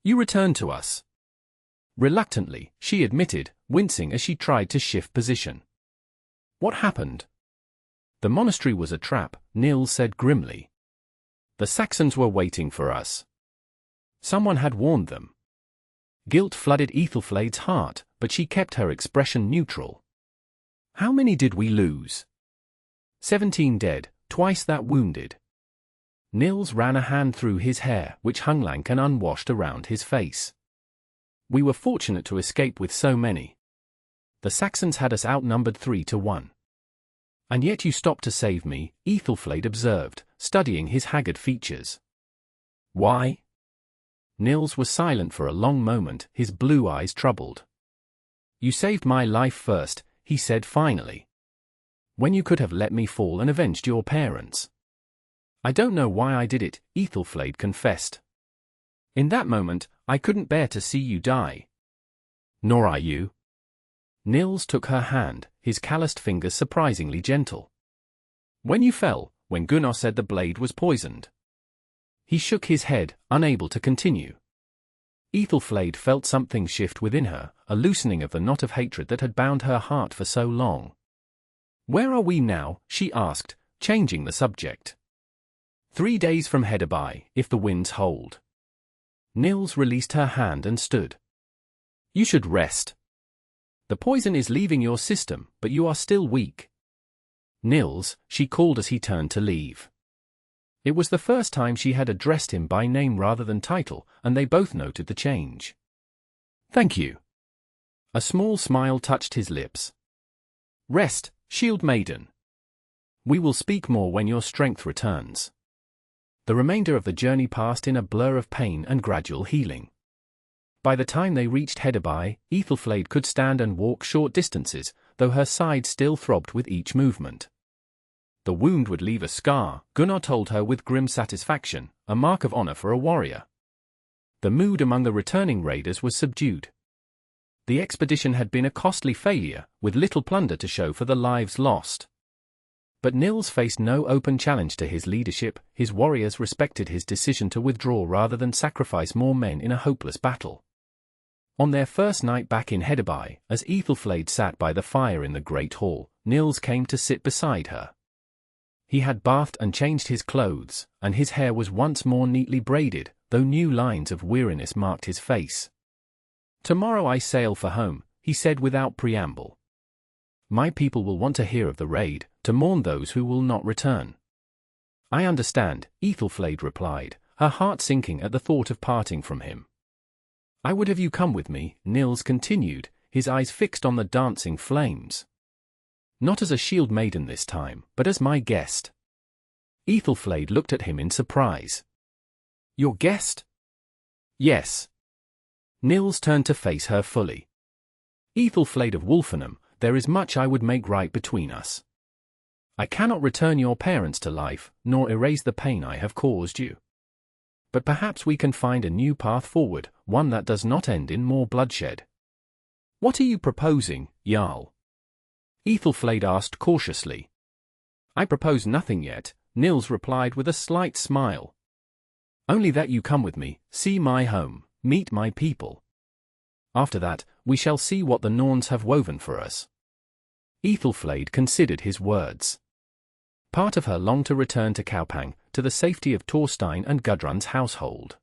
"You returned to us." Reluctantly, she admitted, wincing as she tried to shift position. "What happened?" "The monastery was a trap," Nils said grimly. "The Saxons were waiting for us. Someone had warned them." Guilt flooded Aethelflaed's heart, but she kept her expression neutral. "How many did we lose?" 17 dead, twice that wounded." Nils ran a hand through his hair, which hung lank and unwashed around his face. "We were fortunate to escape with so many. The Saxons had us outnumbered 3-1. "And yet you stopped to save me," Aethelflaed observed, studying his haggard features. "Why?" Nils was silent for a long moment, his blue eyes troubled. "You saved my life first," he said finally. "When you could have let me fall and avenged your parents." "I don't know why I did it," Aethelflaed confessed. "In that moment, I couldn't bear to see you die." "Nor I you." Nils took her hand, his calloused fingers surprisingly gentle. "When you fell, when Gunnar said the blade was poisoned." He shook his head, unable to continue. Aethelflaed felt something shift within her, a loosening of the knot of hatred that had bound her heart for so long. "Where are we now?" she asked, changing the subject. 3 days from Hedabai, if the winds hold." Nils released her hand and stood. "You should rest. The poison is leaving your system, but you are still weak." "Nils," she called as he turned to leave. It was the first time she had addressed him by name rather than title, and they both noted the change. "Thank you." A small smile touched his lips. "Rest, shield-maiden. We will speak more when your strength returns." The remainder of the journey passed in a blur of pain and gradual healing. By the time they reached Hedabai, Aethelflaed could stand and walk short distances, though her side still throbbed with each movement. The wound would leave a scar, Gunnar told her with grim satisfaction, a mark of honor for a warrior. The mood among the returning raiders was subdued. The expedition had been a costly failure, with little plunder to show for the lives lost. But Nils faced no open challenge to his leadership. His warriors respected his decision to withdraw rather than sacrifice more men in a hopeless battle. On their first night back in Hedabai, as Aethelflaed sat by the fire in the great hall, Nils came to sit beside her. He had bathed and changed his clothes, and his hair was once more neatly braided, though new lines of weariness marked his face. "Tomorrow I sail for home," he said without preamble. "My people will want to hear of the raid, to mourn those who will not return." "I understand," Aethelflaed replied, her heart sinking at the thought of parting from him. "I would have you come with me," Nils continued, his eyes fixed on the dancing flames. "Not as a shield maiden this time, but as my guest." Aethelflaed looked at him in surprise. "Your guest?" "Yes." Nils turned to face her fully. "Aethelflaed of Wolfenham, there is much I would make right between us. I cannot return your parents to life, nor erase the pain I have caused you. But perhaps we can find a new path forward, one that does not end in more bloodshed." "What are you proposing, Jarl?" Aethelflaed asked cautiously. "I propose nothing yet," Nils replied with a slight smile. "Only that you come with me, see my home, meet my people. After that, we shall see what the Norns have woven for us." Aethelflaed considered his words. Part of her longed to return to Kaupang, to the safety of Thorstein and Gudrun's household.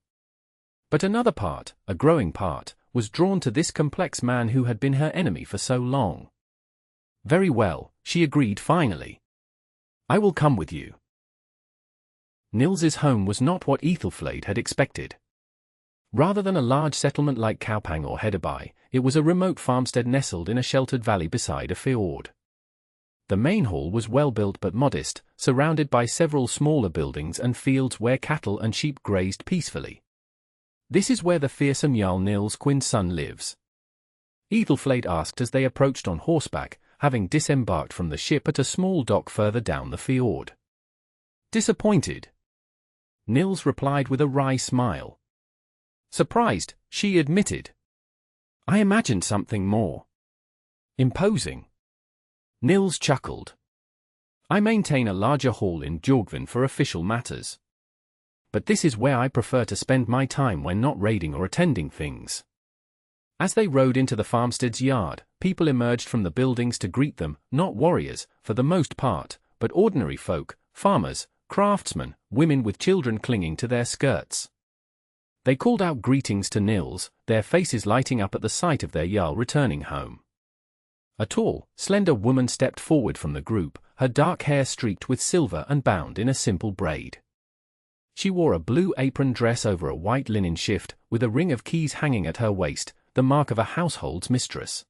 But another part, a growing part, was drawn to this complex man who had been her enemy for so long. Very well, she agreed finally. I will come with you. Nils's home was not what Aethelflaed had expected. Rather than a large settlement like Kaupang or Hedeby, it was a remote farmstead nestled in a sheltered valley beside a fjord. The main hall was well built but modest, surrounded by several smaller buildings and fields where cattle and sheep grazed peacefully. This is where the fearsome Jarl Nils Quinnson lives. Aethelflaed asked as they approached on horseback, having disembarked from the ship at a small dock further down the fjord. Disappointed? Nils replied with a wry smile. Surprised, she admitted. I imagined something more imposing. Nils chuckled. I maintain a larger hall in Jorgvin for official matters. But this is where I prefer to spend my time when not raiding or attending things. As they rode into the farmstead's yard, people emerged from the buildings to greet them, not warriors, for the most part, but ordinary folk, farmers, craftsmen, women with children clinging to their skirts. They called out greetings to Nils, their faces lighting up at the sight of their Jarl returning home. A tall, slender woman stepped forward from the group, her dark hair streaked with silver and bound in a simple braid. She wore a blue apron dress over a white linen shift, with a ring of keys hanging at her waist, the mark of a household's mistress.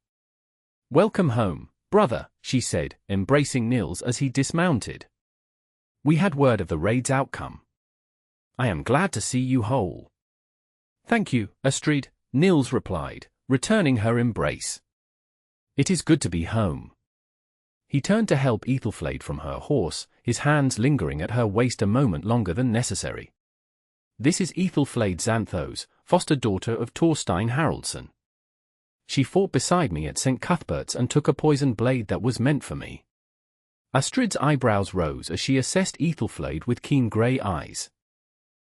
Welcome home, brother, she said, embracing Nils as he dismounted. We had word of the raid's outcome. I am glad to see you whole. Thank you, Astrid, Nils replied, returning her embrace. It is good to be home. He turned to help Aethelflaed from her horse, his hands lingering at her waist a moment longer than necessary. This is Aethelflaed Xanthos, foster daughter of Thorstein Haraldsson. She fought beside me at St. Cuthbert's and took a poisoned blade that was meant for me. Astrid's eyebrows rose as she assessed Aethelflaed with keen grey eyes.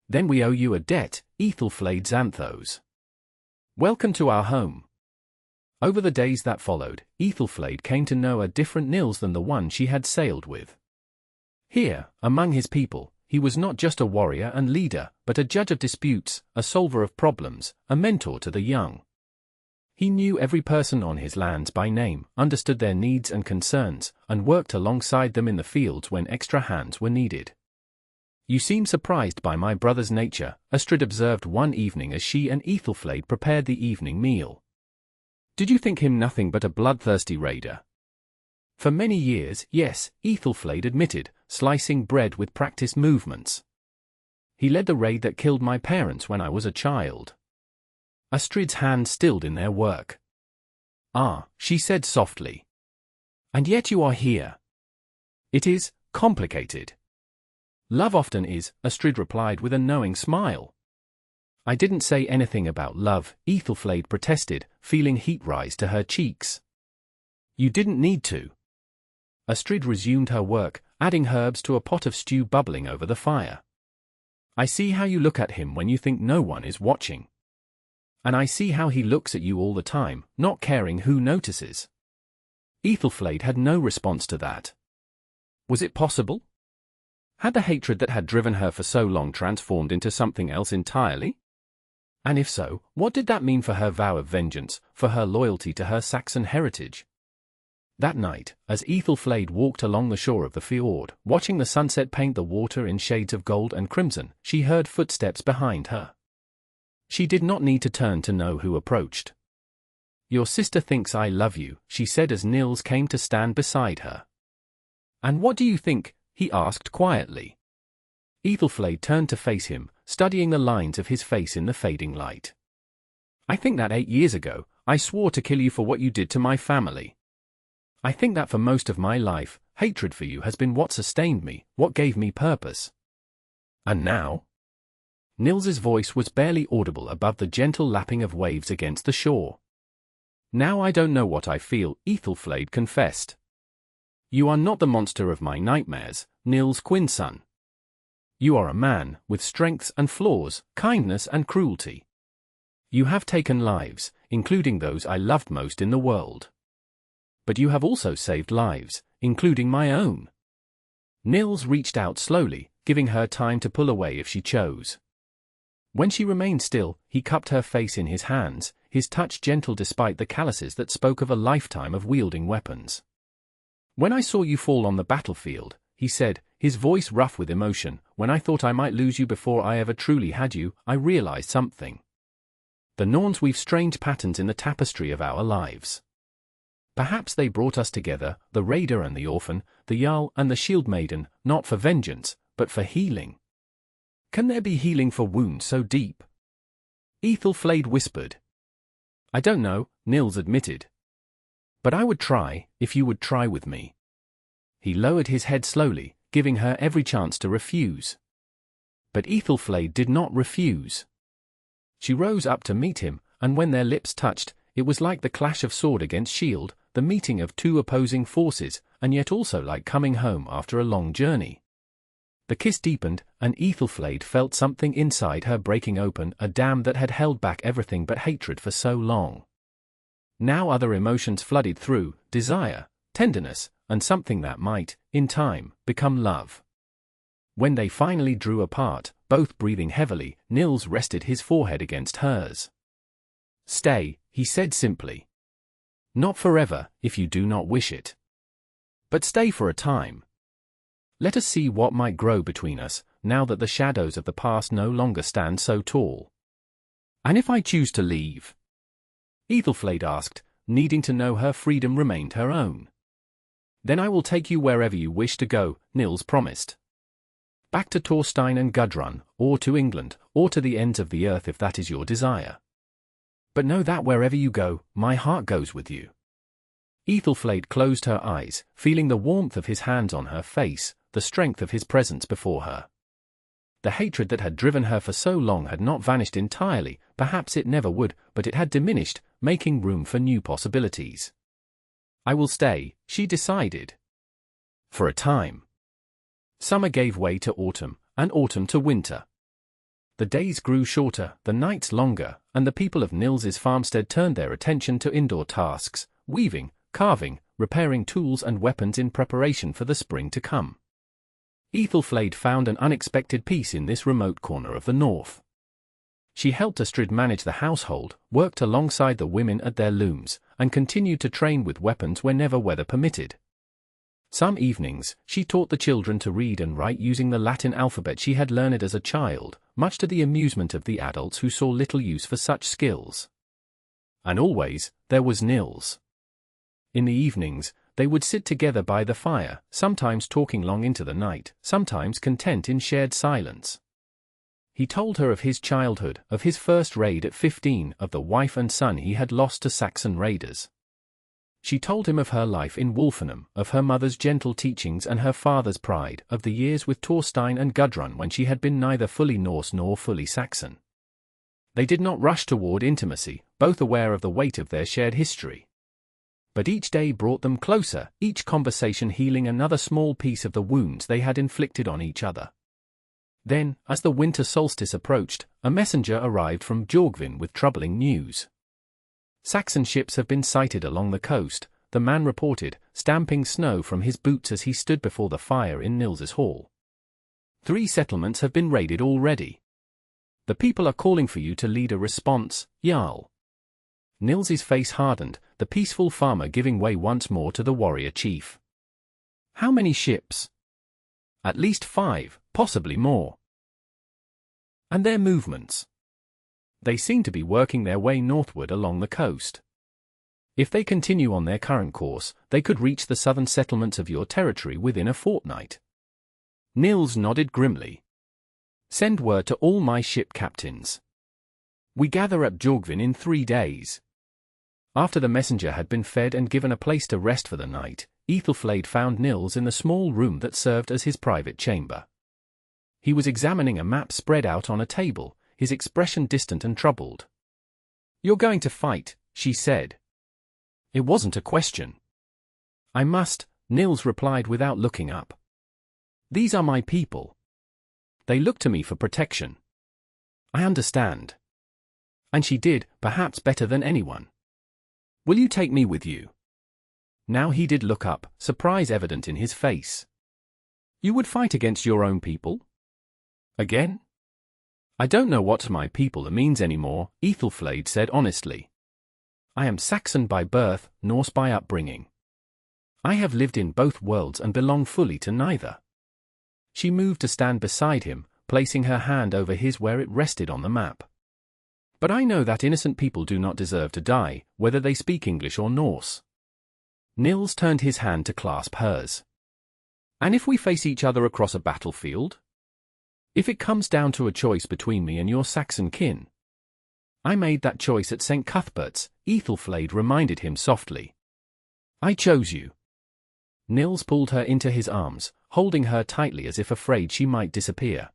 Then we owe you a debt, Aethelflaed Xanthos. Welcome to our home. Over the days that followed, Aethelflaed came to know a different Nils than the one she had sailed with. Here, among his people, he was not just a warrior and leader, but a judge of disputes, a solver of problems, a mentor to the young. He knew every person on his lands by name, understood their needs and concerns, and worked alongside them in the fields when extra hands were needed. You seem surprised by my brother's nature, Astrid observed one evening as she and Aethelflaed prepared the evening meal. Did you think him nothing but a bloodthirsty raider? For many years, yes, Aethelflaed admitted, slicing bread with practiced movements. He led the raid that killed my parents when I was a child. Astrid's hands stilled in their work. Ah, she said softly. And yet you are here. It is complicated. Love often is, Astrid replied with a knowing smile. I didn't say anything about love, Aethelflaed protested, feeling heat rise to her cheeks. You didn't need to. Astrid resumed her work, adding herbs to a pot of stew bubbling over the fire. I see how you look at him when you think no one is watching. And I see how he looks at you all the time, not caring who notices. Aethelflaed had no response to that. Was it possible? Had the hatred that had driven her for so long transformed into something else entirely? And if so, what did that mean for her vow of vengeance, for her loyalty to her Saxon heritage? That night, as Aethelflaed walked along the shore of the fjord, watching the sunset paint the water in shades of gold and crimson, she heard footsteps behind her. She did not need to turn to know who approached. Your sister thinks I love you, she said as Nils came to stand beside her. And what do you think? He asked quietly. Aethelflaed turned to face him, studying the lines of his face in the fading light. I think that 8 years ago, I swore to kill you for what you did to my family. I think that for most of my life, hatred for you has been what sustained me, what gave me purpose. And now? Nils's voice was barely audible above the gentle lapping of waves against the shore. Now I don't know what I feel, Aethelflaed confessed. You are not the monster of my nightmares, Nils Quinnson. You are a man, with strengths and flaws, kindness and cruelty. You have taken lives, including those I loved most in the world. But you have also saved lives, including my own. Nils reached out slowly, giving her time to pull away if she chose. When she remained still, he cupped her face in his hands, his touch gentle despite the calluses that spoke of a lifetime of wielding weapons. "When I saw you fall on the battlefield," he said, his voice rough with emotion, "when I thought I might lose you before I ever truly had you, I realized something. The Norns weave strange patterns in the tapestry of our lives. Perhaps they brought us together, the raider and the orphan, the Jarl and the shield-maiden, not for vengeance, but for healing. Can there be healing for wounds so deep?" Aethelflaed whispered. "I don't know," Nils admitted. "But I would try, if you would try with me." He lowered his head slowly, giving her every chance to refuse. But Aethelflaed did not refuse. She rose up to meet him, and when their lips touched, it was like the clash of sword against shield, the meeting of two opposing forces, and yet also like coming home after a long journey. The kiss deepened, and Aethelflaed felt something inside her breaking open, a dam that had held back everything but hatred for so long. Now other emotions flooded through, desire, tenderness, and something that might, in time, become love. When they finally drew apart, both breathing heavily, Nils rested his forehead against hers. "Stay," he said simply. "Not forever, if you do not wish it. But stay for a time. Let us see what might grow between us, now that the shadows of the past no longer stand so tall." "And if I choose to leave?" Aethelflaed asked, needing to know her freedom remained her own. "Then I will take you wherever you wish to go," Nils promised. "Back to Torstein and Gudrun, or to England, or to the ends of the earth if that is your desire. But know that wherever you go, my heart goes with you." Aethelflaed closed her eyes, feeling the warmth of his hands on her face, the strength of his presence before her. The hatred that had driven her for so long had not vanished entirely, perhaps it never would, but it had diminished, making room for new possibilities. "I will stay," she decided. For a time. Summer gave way to autumn, and autumn to winter. The days grew shorter, the nights longer, and the people of Nils's farmstead turned their attention to indoor tasks, weaving, carving, repairing tools and weapons in preparation for the spring to come. Aethelflaed found an unexpected peace in this remote corner of the north. She helped Astrid manage the household, worked alongside the women at their looms, and continued to train with weapons whenever weather permitted. Some evenings, she taught the children to read and write using the Latin alphabet she had learned as a child, much to the amusement of the adults who saw little use for such skills. And always, there was Nils. In the evenings, they would sit together by the fire, sometimes talking long into the night, sometimes content in shared silence. He told her of his childhood, of his first raid at 15, of the wife and son he had lost to Saxon raiders. She told him of her life in Wolfenham, of her mother's gentle teachings and her father's pride, of the years with Torstein and Gudrun when she had been neither fully Norse nor fully Saxon. They did not rush toward intimacy, both aware of the weight of their shared history. But each day brought them closer, each conversation healing another small piece of the wounds they had inflicted on each other. Then, as the winter solstice approached, a messenger arrived from Bjorgvin with troubling news. "Saxon ships have been sighted along the coast," the man reported, stamping snow from his boots as he stood before the fire in Nils's hall. 3 settlements have been raided already. The people are calling for you to lead a response, Jarl." Nils's face hardened, the peaceful farmer giving way once more to the warrior chief. "How many ships?" "At least 5, possibly more." "And their movements?" "They seem to be working their way northward along the coast. If they continue on their current course, they could reach the southern settlements of your territory within a fortnight." Nils nodded grimly. "Send word to all my ship captains. We gather at Bjorgvin in 3 days." After the messenger had been fed and given a place to rest for the night, Aethelflaed found Nils in the small room that served as his private chamber. He was examining a map spread out on a table, his expression distant and troubled. "You're going to fight," she said. It wasn't a question. "I must," Nils replied without looking up. "These are my people. They look to me for protection." "I understand." And she did, perhaps better than anyone. "Will you take me with you?" Now he did look up, surprise evident in his face. "You would fight against your own people? Again?" I don't know what my people means anymore, Aethelflaed said honestly. I am Saxon by birth, Norse by upbringing. I have lived in both worlds and belong fully to neither. She moved to stand beside him, placing her hand over his where it rested on the map. But I know that innocent people do not deserve to die, whether they speak English or Norse. Nils turned his hand to clasp hers. And if we face each other across a battlefield? If it comes down to a choice between me and your Saxon kin? I made that choice at St. Cuthbert's, Aethelflaed reminded him softly. I chose you. Nils pulled her into his arms, holding her tightly as if afraid she might disappear.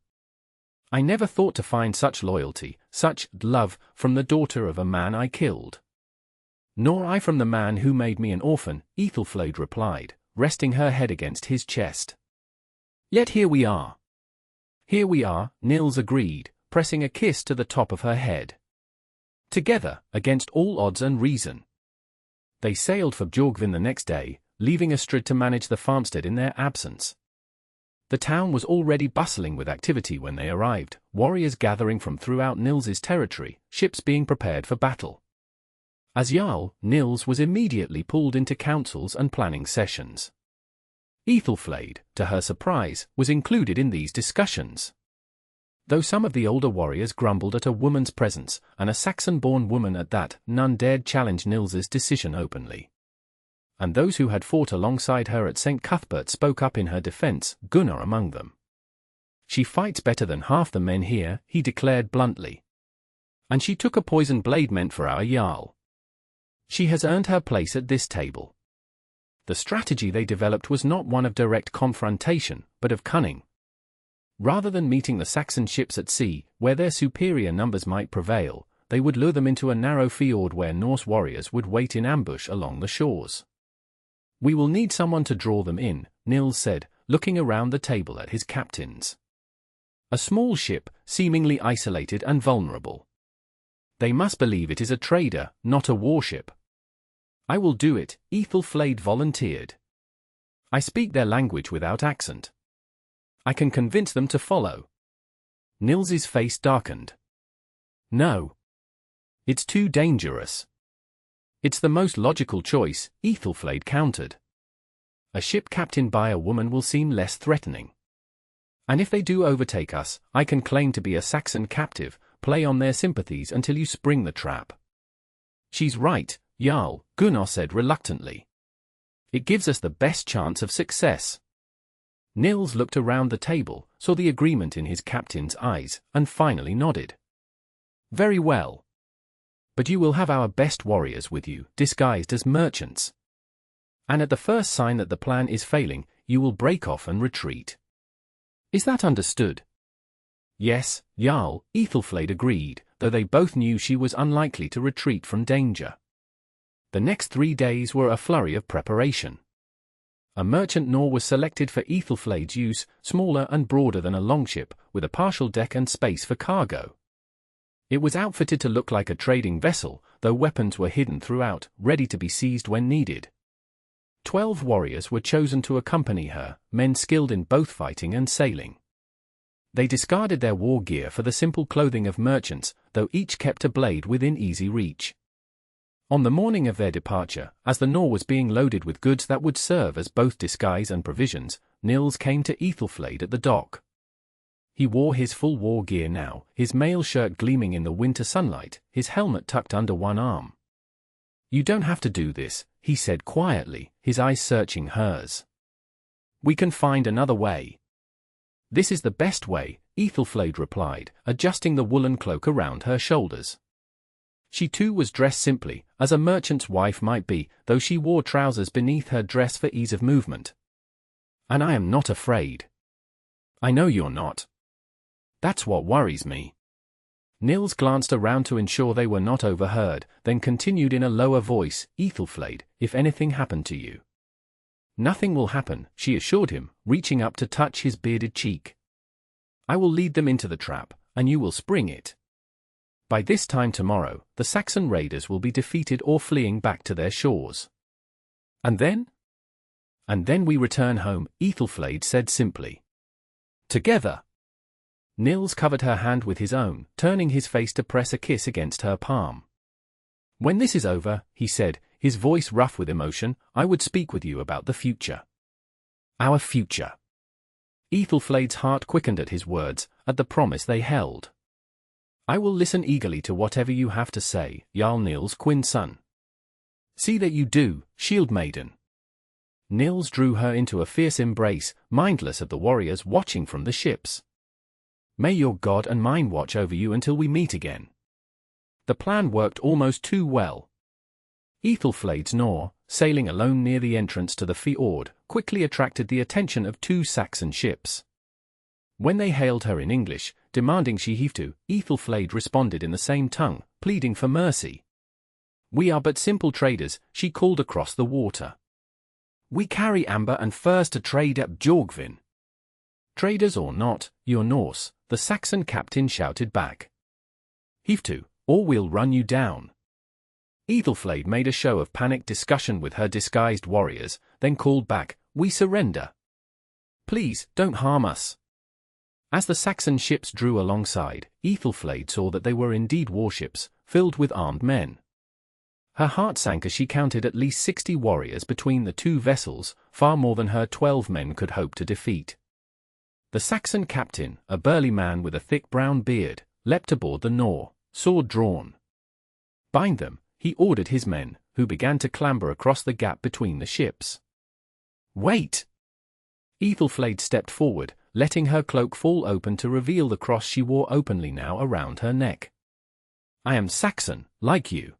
I never thought to find such loyalty, such love, from the daughter of a man I killed. Nor I from the man who made me an orphan, Aethelflaed replied, resting her head against his chest. Yet here we are. Here we are, Nils agreed, pressing a kiss to the top of her head. Together, against all odds and reason. They sailed for Bjorgvin the next day, leaving Astrid to manage the farmstead in their absence. The town was already bustling with activity when they arrived, warriors gathering from throughout Nils's territory, ships being prepared for battle. As Jarl, Nils was immediately pulled into councils and planning sessions. Aethelflaed, to her surprise, was included in these discussions. Though some of the older warriors grumbled at a woman's presence, and a Saxon-born woman at that, none dared challenge Nils's decision openly. And those who had fought alongside her at St. Cuthbert spoke up in her defense, Gunnar among them. She fights better than half the men here, he declared bluntly. And she took a poisoned blade meant for our Jarl. She has earned her place at this table. The strategy they developed was not one of direct confrontation, but of cunning. Rather than meeting the Saxon ships at sea, where their superior numbers might prevail, they would lure them into a narrow fjord where Norse warriors would wait in ambush along the shores. We will need someone to draw them in, Nils said, looking around the table at his captains. A small ship, seemingly isolated and vulnerable. They must believe it is a trader, not a warship. I will do it, Aethelflaed volunteered. I speak their language without accent. I can convince them to follow. Nils's face darkened. No. It's too dangerous. It's the most logical choice, Aethelflaed countered. A ship captained by a woman will seem less threatening. And if they do overtake us, I can claim to be a Saxon captive, play on their sympathies until you spring the trap. She's right, Jarl, Gunnar said reluctantly. It gives us the best chance of success. Nils looked around the table, saw the agreement in his captain's eyes, and finally nodded. Very well. But you will have our best warriors with you, disguised as merchants. And at the first sign that the plan is failing, you will break off and retreat. Is that understood? Yes, Jarl, Aethelflaed agreed, though they both knew she was unlikely to retreat from danger. The next 3 days were a flurry of preparation. A merchant Nor was selected for Aethelflaed's use, smaller and broader than a longship, with a partial deck and space for cargo. It was outfitted to look like a trading vessel, though weapons were hidden throughout, ready to be seized when needed. 12 warriors were chosen to accompany her, men skilled in both fighting and sailing. They discarded their war gear for the simple clothing of merchants, though each kept a blade within easy reach. On the morning of their departure, as the Nor was being loaded with goods that would serve as both disguise and provisions, Nils came to Aethelflaed at the dock. He wore his full war gear now, his mail shirt gleaming in the winter sunlight, his helmet tucked under one arm. You don't have to do this, he said quietly, his eyes searching hers. We can find another way. This is the best way, Aethelflaed replied, adjusting the woolen cloak around her shoulders. She too was dressed simply, as a merchant's wife might be, though she wore trousers beneath her dress for ease of movement. And I am not afraid. I know you're not. That's what worries me. Nils glanced around to ensure they were not overheard, then continued in a lower voice, Aethelflaed, if anything happened to you. Nothing will happen, she assured him, reaching up to touch his bearded cheek. I will lead them into the trap, and you will spring it. By this time tomorrow, the Saxon raiders will be defeated or fleeing back to their shores. And then? And then we return home, Aethelflaed said simply. Together. Nils covered her hand with his own, turning his face to press a kiss against her palm. "When this is over," he said, his voice rough with emotion, "I would speak with you about the future. Our future." Aethelflaed's heart quickened at his words, at the promise they held. "I will listen eagerly to whatever you have to say, Jarl Nils Quinnson. See that you do, shield-maiden." Nils drew her into a fierce embrace, mindless of the warriors watching from the ships. "May your God and mine watch over you until we meet again." The plan worked almost too well. Aethelflaed's Nor, sailing alone near the entrance to the fjord, quickly attracted the attention of 2 Saxon ships. When they hailed her in English, demanding she heave to, Aethelflaed responded in the same tongue, pleading for mercy. "We are but simple traders," she called across the water. "We carry amber and furs to trade at Bjorgvin." "Traders or not, you're Norse," the Saxon captain shouted back. "Heave to, or we'll run you down." Aethelflaed made a show of panicked discussion with her disguised warriors, then called back, "We surrender. Please, don't harm us." As the Saxon ships drew alongside, Aethelflaed saw that they were indeed warships, filled with armed men. Her heart sank as she counted at least 60 warriors between the 2 vessels, far more than her 12 men could hope to defeat. The Saxon captain, a burly man with a thick brown beard, leapt aboard the Nor, sword drawn. "Bind them," he ordered his men, who began to clamber across the gap between the ships. "Wait!" Aethelflaed stepped forward, letting her cloak fall open to reveal the cross she wore openly now around her neck. "I am Saxon, like you.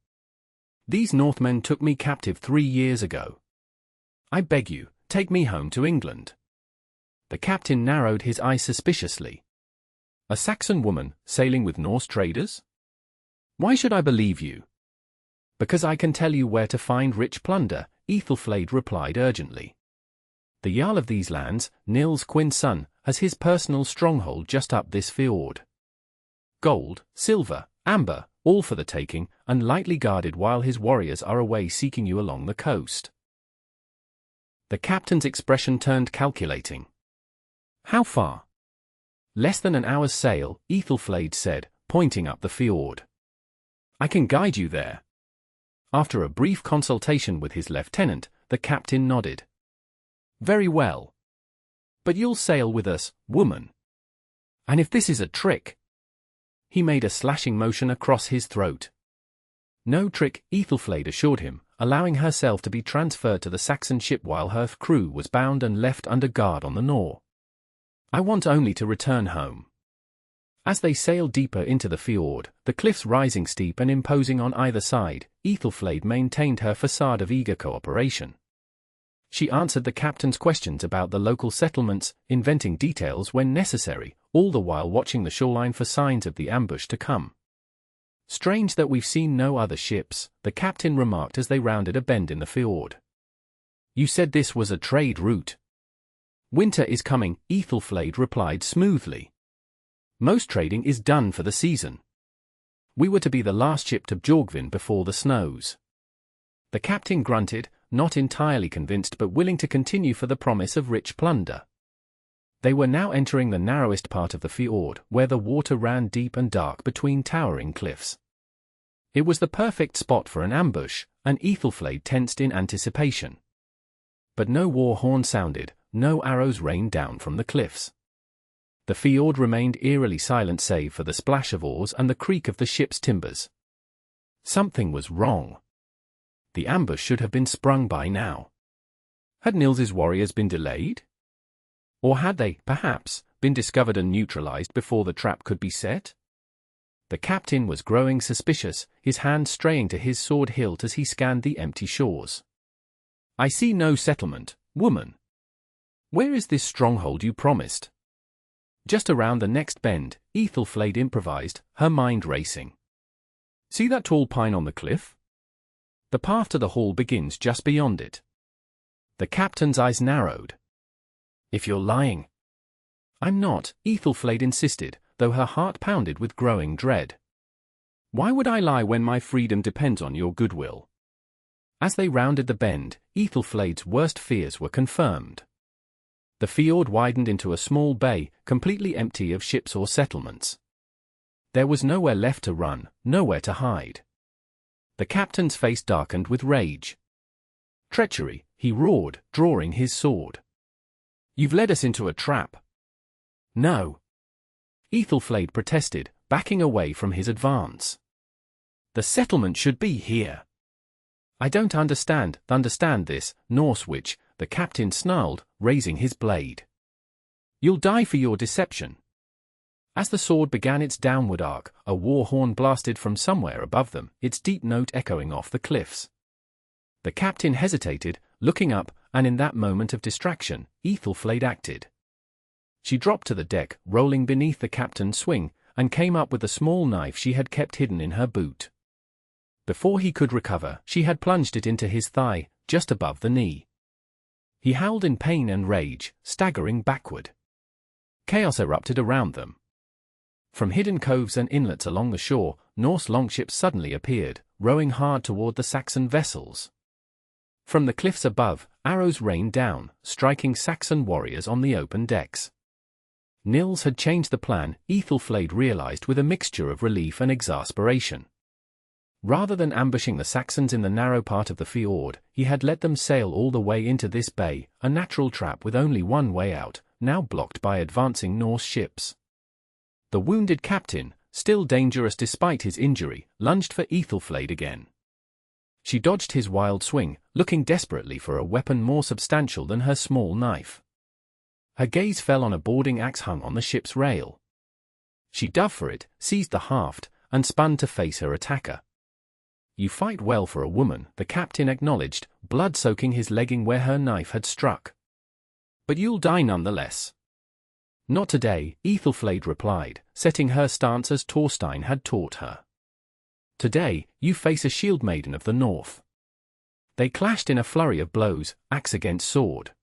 These Northmen took me captive 3 years ago. I beg you, take me home to England." The captain narrowed his eyes suspiciously. "A Saxon woman, sailing with Norse traders? Why should I believe you?" "Because I can tell you where to find rich plunder," Aethelflaed replied urgently. "The Jarl of these lands, Nils Quinnson, has his personal stronghold just up this fjord. Gold, silver, amber, all for the taking, and lightly guarded while his warriors are away seeking you along the coast." The captain's expression turned calculating. "How far?" "Less than an hour's sail," Aethelflaed said, pointing up the fjord. "I can guide you there." After a brief consultation with his lieutenant, the captain nodded. "Very well. But you'll sail with us, woman. And if this is a trick—" He made a slashing motion across his throat. "No trick," Aethelflaed assured him, allowing herself to be transferred to the Saxon ship while her crew was bound and left under guard on the Nor. "I want only to return home." As they sailed deeper into the fjord, the cliffs rising steep and imposing on either side, Aethelflaed maintained her facade of eager cooperation. She answered the captain's questions about the local settlements, inventing details when necessary, all the while watching the shoreline for signs of the ambush to come. "Strange that we've seen no other ships," the captain remarked as they rounded a bend in the fjord. "You said this was a trade route." "Winter is coming," Aethelflaed replied smoothly. "Most trading is done for the season. We were to be the last ship to Bjorgvin before the snows." The captain grunted, not entirely convinced but willing to continue for the promise of rich plunder. They were now entering the narrowest part of the fjord, where the water ran deep and dark between towering cliffs. It was the perfect spot for an ambush, and Aethelflaed tensed in anticipation. But no war horn sounded, no arrows rained down from the cliffs. The fjord remained eerily silent save for the splash of oars and the creak of the ship's timbers. Something was wrong. The ambush should have been sprung by now. Had Nils's warriors been delayed? Or had they, perhaps, been discovered and neutralized before the trap could be set? The captain was growing suspicious, his hand straying to his sword hilt as he scanned the empty shores. "I see no settlement, woman. Where is this stronghold you promised?" Just around the next bend, Aethelflaed improvised, her mind racing. "See that tall pine on the cliff? The path to the hall begins just beyond it." The captain's eyes narrowed. "If you're lying." "I'm not," Aethelflaed insisted, though her heart pounded with growing dread. "Why would I lie when my freedom depends on your goodwill?" As they rounded the bend, Aethelflaed's worst fears were confirmed. The fjord widened into a small bay, completely empty of ships or settlements. There was nowhere left to run, nowhere to hide. The captain's face darkened with rage. "Treachery," he roared, drawing his sword. "You've led us into a trap." "No." Aethelflaed protested, backing away from his advance. "The settlement should be here." "I don't understand this, Norse witch," the captain snarled, raising his blade. "You'll die for your deception." As the sword began its downward arc, a war horn blasted from somewhere above them, its deep note echoing off the cliffs. The captain hesitated, looking up, and in that moment of distraction, Aethelflaed acted. She dropped to the deck, rolling beneath the captain's swing, and came up with a small knife she had kept hidden in her boot. Before he could recover, she had plunged it into his thigh, just above the knee. He howled in pain and rage, staggering backward. Chaos erupted around them. From hidden coves and inlets along the shore, Norse longships suddenly appeared, rowing hard toward the Saxon vessels. From the cliffs above, arrows rained down, striking Saxon warriors on the open decks. Nils had changed the plan, Aethelflaed realized with a mixture of relief and exasperation. Rather than ambushing the Saxons in the narrow part of the fjord, he had let them sail all the way into this bay, a natural trap with only one way out, now blocked by advancing Norse ships. The wounded captain, still dangerous despite his injury, lunged for Aethelflaed again. She dodged his wild swing, looking desperately for a weapon more substantial than her small knife. Her gaze fell on a boarding axe hung on the ship's rail. She dove for it, seized the haft, and spun to face her attacker. "You fight well for a woman," the captain acknowledged, blood soaking his legging where her knife had struck. "But you'll die nonetheless." "Not today," Aethelflaed replied, setting her stance as Thorstein had taught her. "Today, you face a shield-maiden of the north." They clashed in a flurry of blows, axe against sword.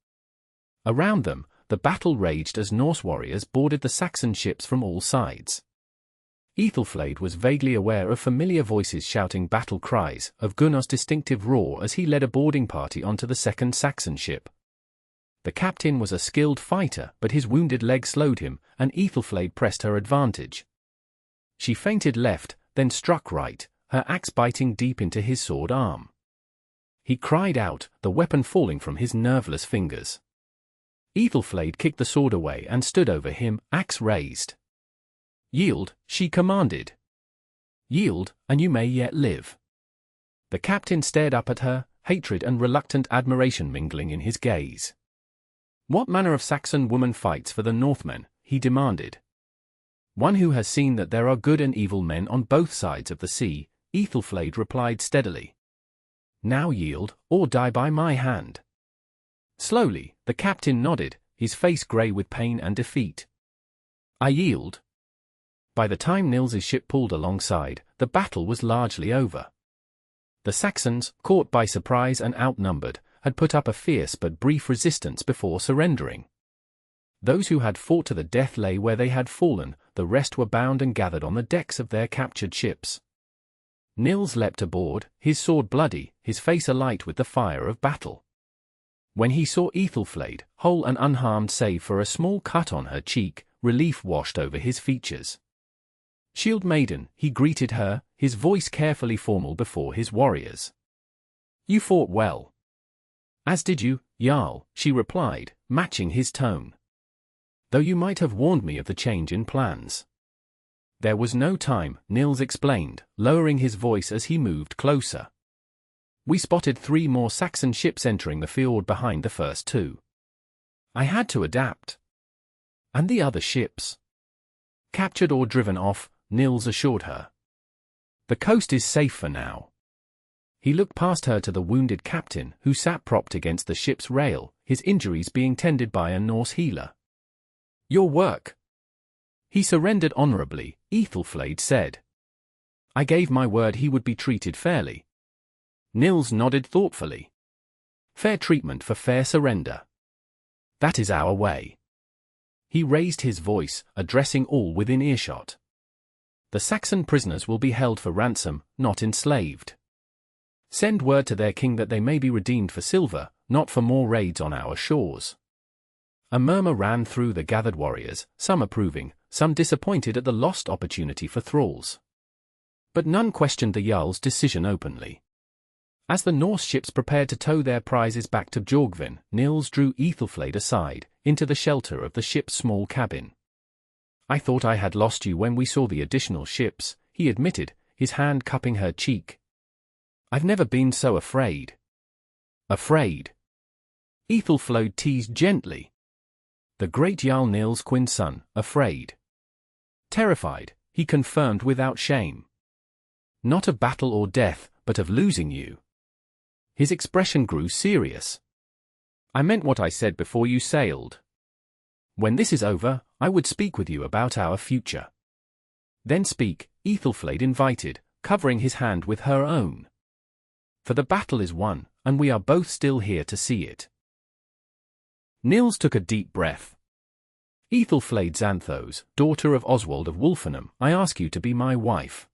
Around them, the battle raged as Norse warriors boarded the Saxon ships from all sides. Aethelflaed was vaguely aware of familiar voices shouting battle cries, of Gunnar's distinctive roar as he led a boarding party onto the second Saxon ship. The captain was a skilled fighter, but his wounded leg slowed him, and Aethelflaed pressed her advantage. She feinted left, then struck right, her axe biting deep into his sword arm. He cried out, the weapon falling from his nerveless fingers. Aethelflaed kicked the sword away and stood over him, axe raised. "Yield," she commanded. "Yield, and you may yet live." The captain stared up at her, hatred and reluctant admiration mingling in his gaze. "What manner of Saxon woman fights for the Northmen?" he demanded. "One who has seen that there are good and evil men on both sides of the sea," Aethelflaed replied steadily. "Now yield, or die by my hand." Slowly, the captain nodded, his face grey with pain and defeat. "I yield." By the time Nils's ship pulled alongside, the battle was largely over. The Saxons, caught by surprise and outnumbered, had put up a fierce but brief resistance before surrendering. Those who had fought to the death lay where they had fallen, the rest were bound and gathered on the decks of their captured ships. Nils leapt aboard, his sword bloody, his face alight with the fire of battle. When he saw Aethelflaed, whole and unharmed save for a small cut on her cheek, relief washed over his features. "Shield-maiden," he greeted her, his voice carefully formal before his warriors. "You fought well." "As did you, Jarl," she replied, matching his tone. "Though you might have warned me of the change in plans." "There was no time," Nils explained, lowering his voice as he moved closer. "We spotted 3 more Saxon ships entering the fjord behind the first 2. I had to adapt." "And the other ships?" "Captured or driven off," Nils assured her. "The coast is safe for now." He looked past her to the wounded captain, who sat propped against the ship's rail, his injuries being tended by a Norse healer. "Your work." "He surrendered honorably," Aethelflaed said. "I gave my word he would be treated fairly." Nils nodded thoughtfully. "Fair treatment for fair surrender. That is our way." He raised his voice, addressing all within earshot. "The Saxon prisoners will be held for ransom, not enslaved. Send word to their king that they may be redeemed for silver, not for more raids on our shores." A murmur ran through the gathered warriors, some approving, some disappointed at the lost opportunity for thralls. But none questioned the Jarl's decision openly. As the Norse ships prepared to tow their prizes back to Bjorgvin, Nils drew Aethelflaed aside, into the shelter of the ship's small cabin. "I thought I had lost you when we saw the additional ships," he admitted, his hand cupping her cheek. "I've never been so afraid." "Afraid?" Aethelflaed teased gently. The great Jarl Nils Quinnson, afraid. Terrified, he confirmed without shame. "Not of battle or death, but of losing you." His expression grew serious. "I meant what I said before you sailed. When this is over, I would speak with you about our future." "Then speak," Aethelflaed invited, covering his hand with her own. "For the battle is won, and we are both still here to see it." Nils took a deep breath. "Aethelflaed Xanthos, daughter of Oswald of Wolfenham, I ask you to be my wife.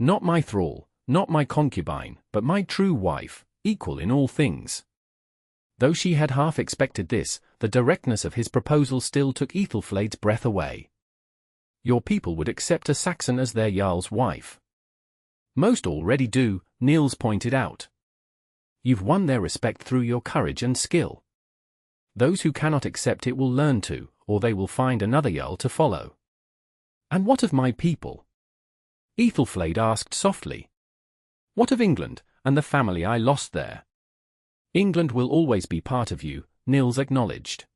Not my thrall, not my concubine, but my true wife, equal in all things." Though she had half expected this, the directness of his proposal still took Aethelflaed's breath away. "Your people would accept a Saxon as their Jarl's wife." "Most already do," Nils pointed out. "You've won their respect through your courage and skill. Those who cannot accept it will learn to, or they will find another Jarl to follow." "And what of my people?" Aethelflaed asked softly. "What of England, and the family I lost there?" "England will always be part of you," Nils acknowledged.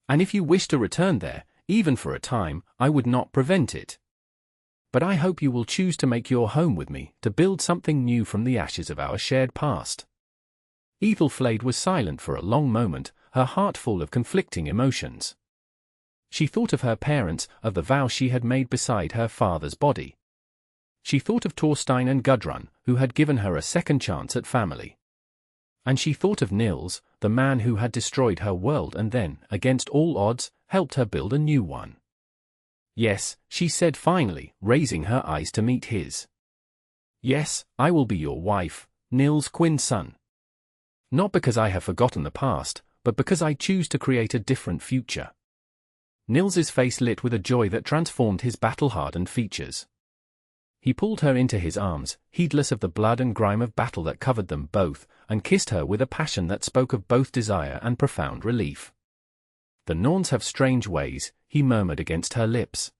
"And if you wish to return there, even for a time, I would not prevent it. But I hope you will choose to make your home with me, to build something new from the ashes of our shared past." Aethelflaed was silent for a long moment, her heart full of conflicting emotions. She thought of her parents, of the vow she had made beside her father's body. She thought of Thorstein and Gudrun, who had given her a second chance at family. And she thought of Nils, the man who had destroyed her world and then, against all odds, helped her build a new one. "Yes," she said finally, raising her eyes to meet his. "Yes, I will be your wife, Nils Quinnson. Not because I have forgotten the past, but because I choose to create a different future." Nils's face lit with a joy that transformed his battle-hardened features. He pulled her into his arms, heedless of the blood and grime of battle that covered them both, and kissed her with a passion that spoke of both desire and profound relief. "The Norns have strange ways," he murmured against her lips.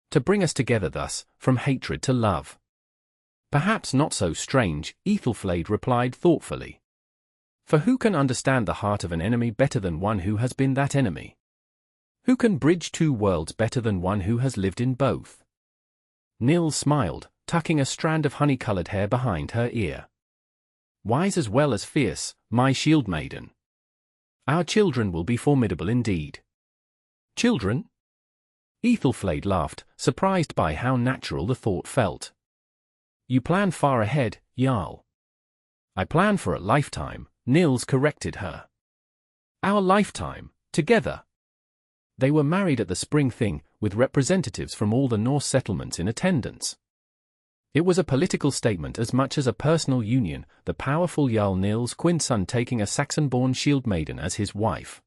"To bring us together thus, from hatred to love." "Perhaps not so strange," Aethelflaed replied thoughtfully. "For who can understand the heart of an enemy better than one who has been that enemy? Who can bridge two worlds better than one who has lived in both?" Nils smiled, tucking a strand of honey-colored hair behind her ear. "Wise as well as fierce, my shield-maiden. Our children will be formidable indeed." "Children?" Aethelflaed laughed, surprised by how natural the thought felt. "You plan far ahead, Jarl." "I plan for a lifetime," Nils corrected her. "Our lifetime, together." They were married at the spring thing, with representatives from all the Norse settlements in attendance. It was a political statement as much as a personal union, the powerful Jarl Nils Quinnson taking a Saxon-born shield-maiden as his wife.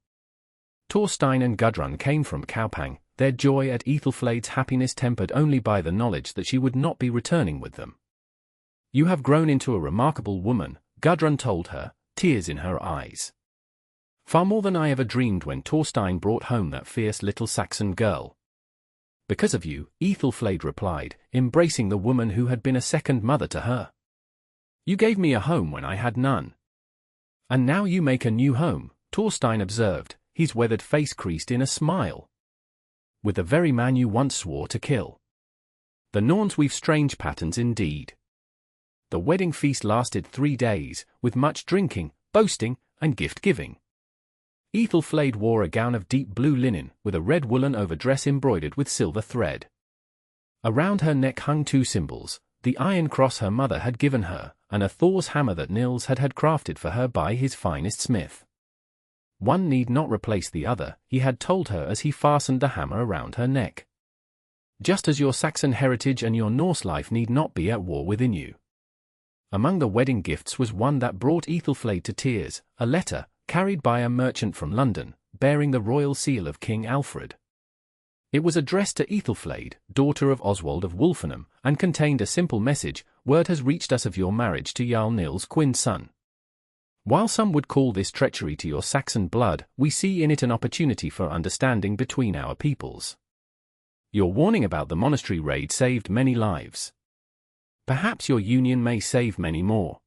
Thorstein and Gudrun came from Kaupang, their joy at Aethelflaed's happiness tempered only by the knowledge that she would not be returning with them. "You have grown into a remarkable woman," Gudrun told her, tears in her eyes. "Far more than I ever dreamed when Thorstein brought home that fierce little Saxon girl." "Because of you," Aethelflaed replied, embracing the woman who had been a second mother to her. "You gave me a home when I had none." "And now you make a new home," Thorstein observed, his weathered face creased in a smile. "With the very man you once swore to kill." The Norns weave strange patterns indeed. The wedding feast lasted 3 days, with much drinking, boasting, and gift-giving. Aethelflaed wore a gown of deep blue linen, with a red woolen overdress embroidered with silver thread. Around her neck hung 2 symbols, the iron cross her mother had given her, and a Thor's hammer that Nils had crafted for her by his finest smith. One need not replace the other, he had told her as he fastened the hammer around her neck. Just as your Saxon heritage and your Norse life need not be at war within you. Among the wedding gifts was one that brought Aethelflaed to tears, a letter, carried by a merchant from London, bearing the royal seal of King Alfred. It was addressed to Aethelflaed, daughter of Oswald of Wolfenham, and contained a simple message: "Word has reached us of your marriage to Jarl Nils Quinnson. While some would call this treachery to your Saxon blood, we see in it an opportunity for understanding between our peoples. Your warning about the monastery raid saved many lives. Perhaps your union may save many more.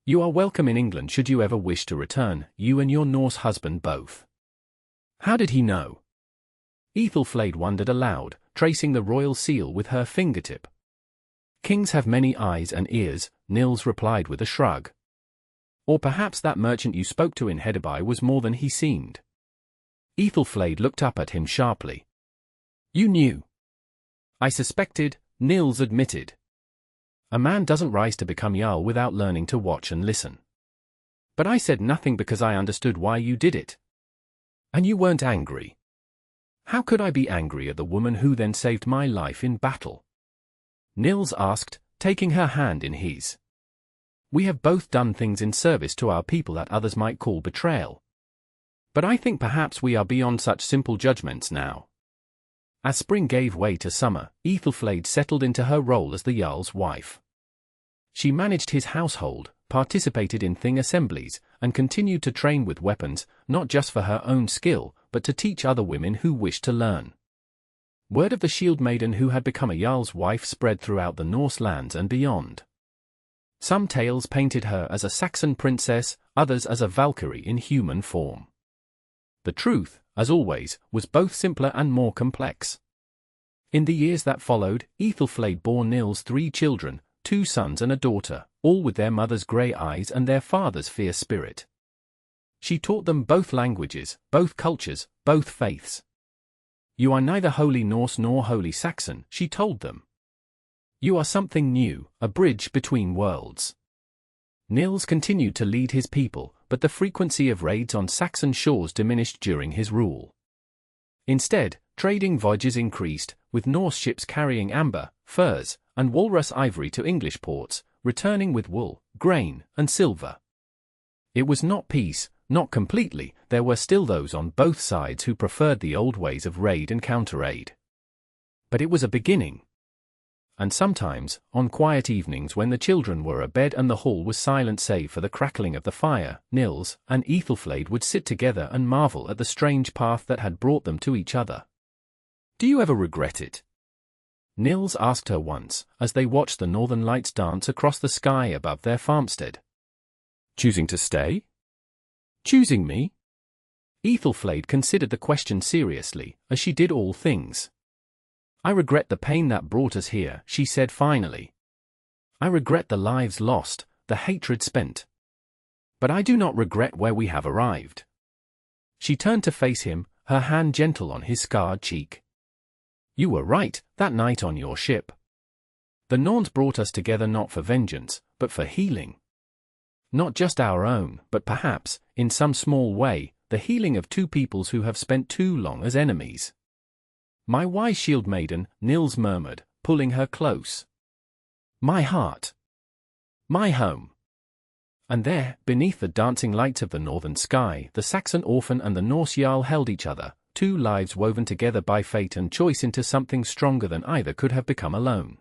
You are welcome in England should you ever wish to return, you and your Norse husband both." How did he know? Aethelflaed wondered aloud, tracing the royal seal with her fingertip. "Kings have many eyes and ears," Nils replied with a shrug. "Or perhaps that merchant you spoke to in Hedeby was more than he seemed." Aethelflaed looked up at him sharply. "You knew." "I suspected," Nils admitted. "A man doesn't rise to become Jarl without learning to watch and listen. But I said nothing because I understood why you did it." "And you weren't angry?" "How could I be angry at the woman who then saved my life in battle?" Nils asked, taking her hand in his. "We have both done things in service to our people that others might call betrayal. But I think perhaps we are beyond such simple judgments now." As spring gave way to summer, Aethelflaed settled into her role as the Jarl's wife. She managed his household, participated in thing assemblies, and continued to train with weapons, not just for her own skill, but to teach other women who wished to learn. Word of the shield-maiden who had become a Jarl's wife spread throughout the Norse lands and beyond. Some tales painted her as a Saxon princess, others as a Valkyrie in human form. The truth, as always, was both simpler and more complex. In the years that followed, Aethelflaed bore Nils 3 children, 2 sons and a daughter, all with their mother's grey eyes and their father's fierce spirit. She taught them both languages, both cultures, both faiths. "You are neither wholly Norse nor wholly Saxon," she told them. "You are something new, a bridge between worlds." Nils continued to lead his people, but the frequency of raids on Saxon shores diminished during his rule. Instead, trading voyages increased, with Norse ships carrying amber, furs, and walrus ivory to English ports, returning with wool, grain, and silver. It was not peace, not completely. There were still those on both sides who preferred the old ways of raid and counter-raid. But it was a beginning. And sometimes, on quiet evenings when the children were abed and the hall was silent save for the crackling of the fire, Nils and Aethelflaed would sit together and marvel at the strange path that had brought them to each other. "Do you ever regret it?" Nils asked her once, as they watched the northern lights dance across the sky above their farmstead. "Choosing to stay? Choosing me?" Aethelflaed considered the question seriously, as she did all things. "I regret the pain that brought us here," she said finally. "I regret the lives lost, the hatred spent. But I do not regret where we have arrived." She turned to face him, her hand gentle on his scarred cheek. "You were right, that night on your ship. The Norns brought us together not for vengeance, but for healing. Not just our own, but perhaps, in some small way, the healing of 2 peoples who have spent too long as enemies." "My wise shield-maiden," Nils murmured, pulling her close. "My heart. My home." And there, beneath the dancing lights of the northern sky, the Saxon orphan and the Norse Jarl held each other, 2 lives woven together by fate and choice into something stronger than either could have become alone.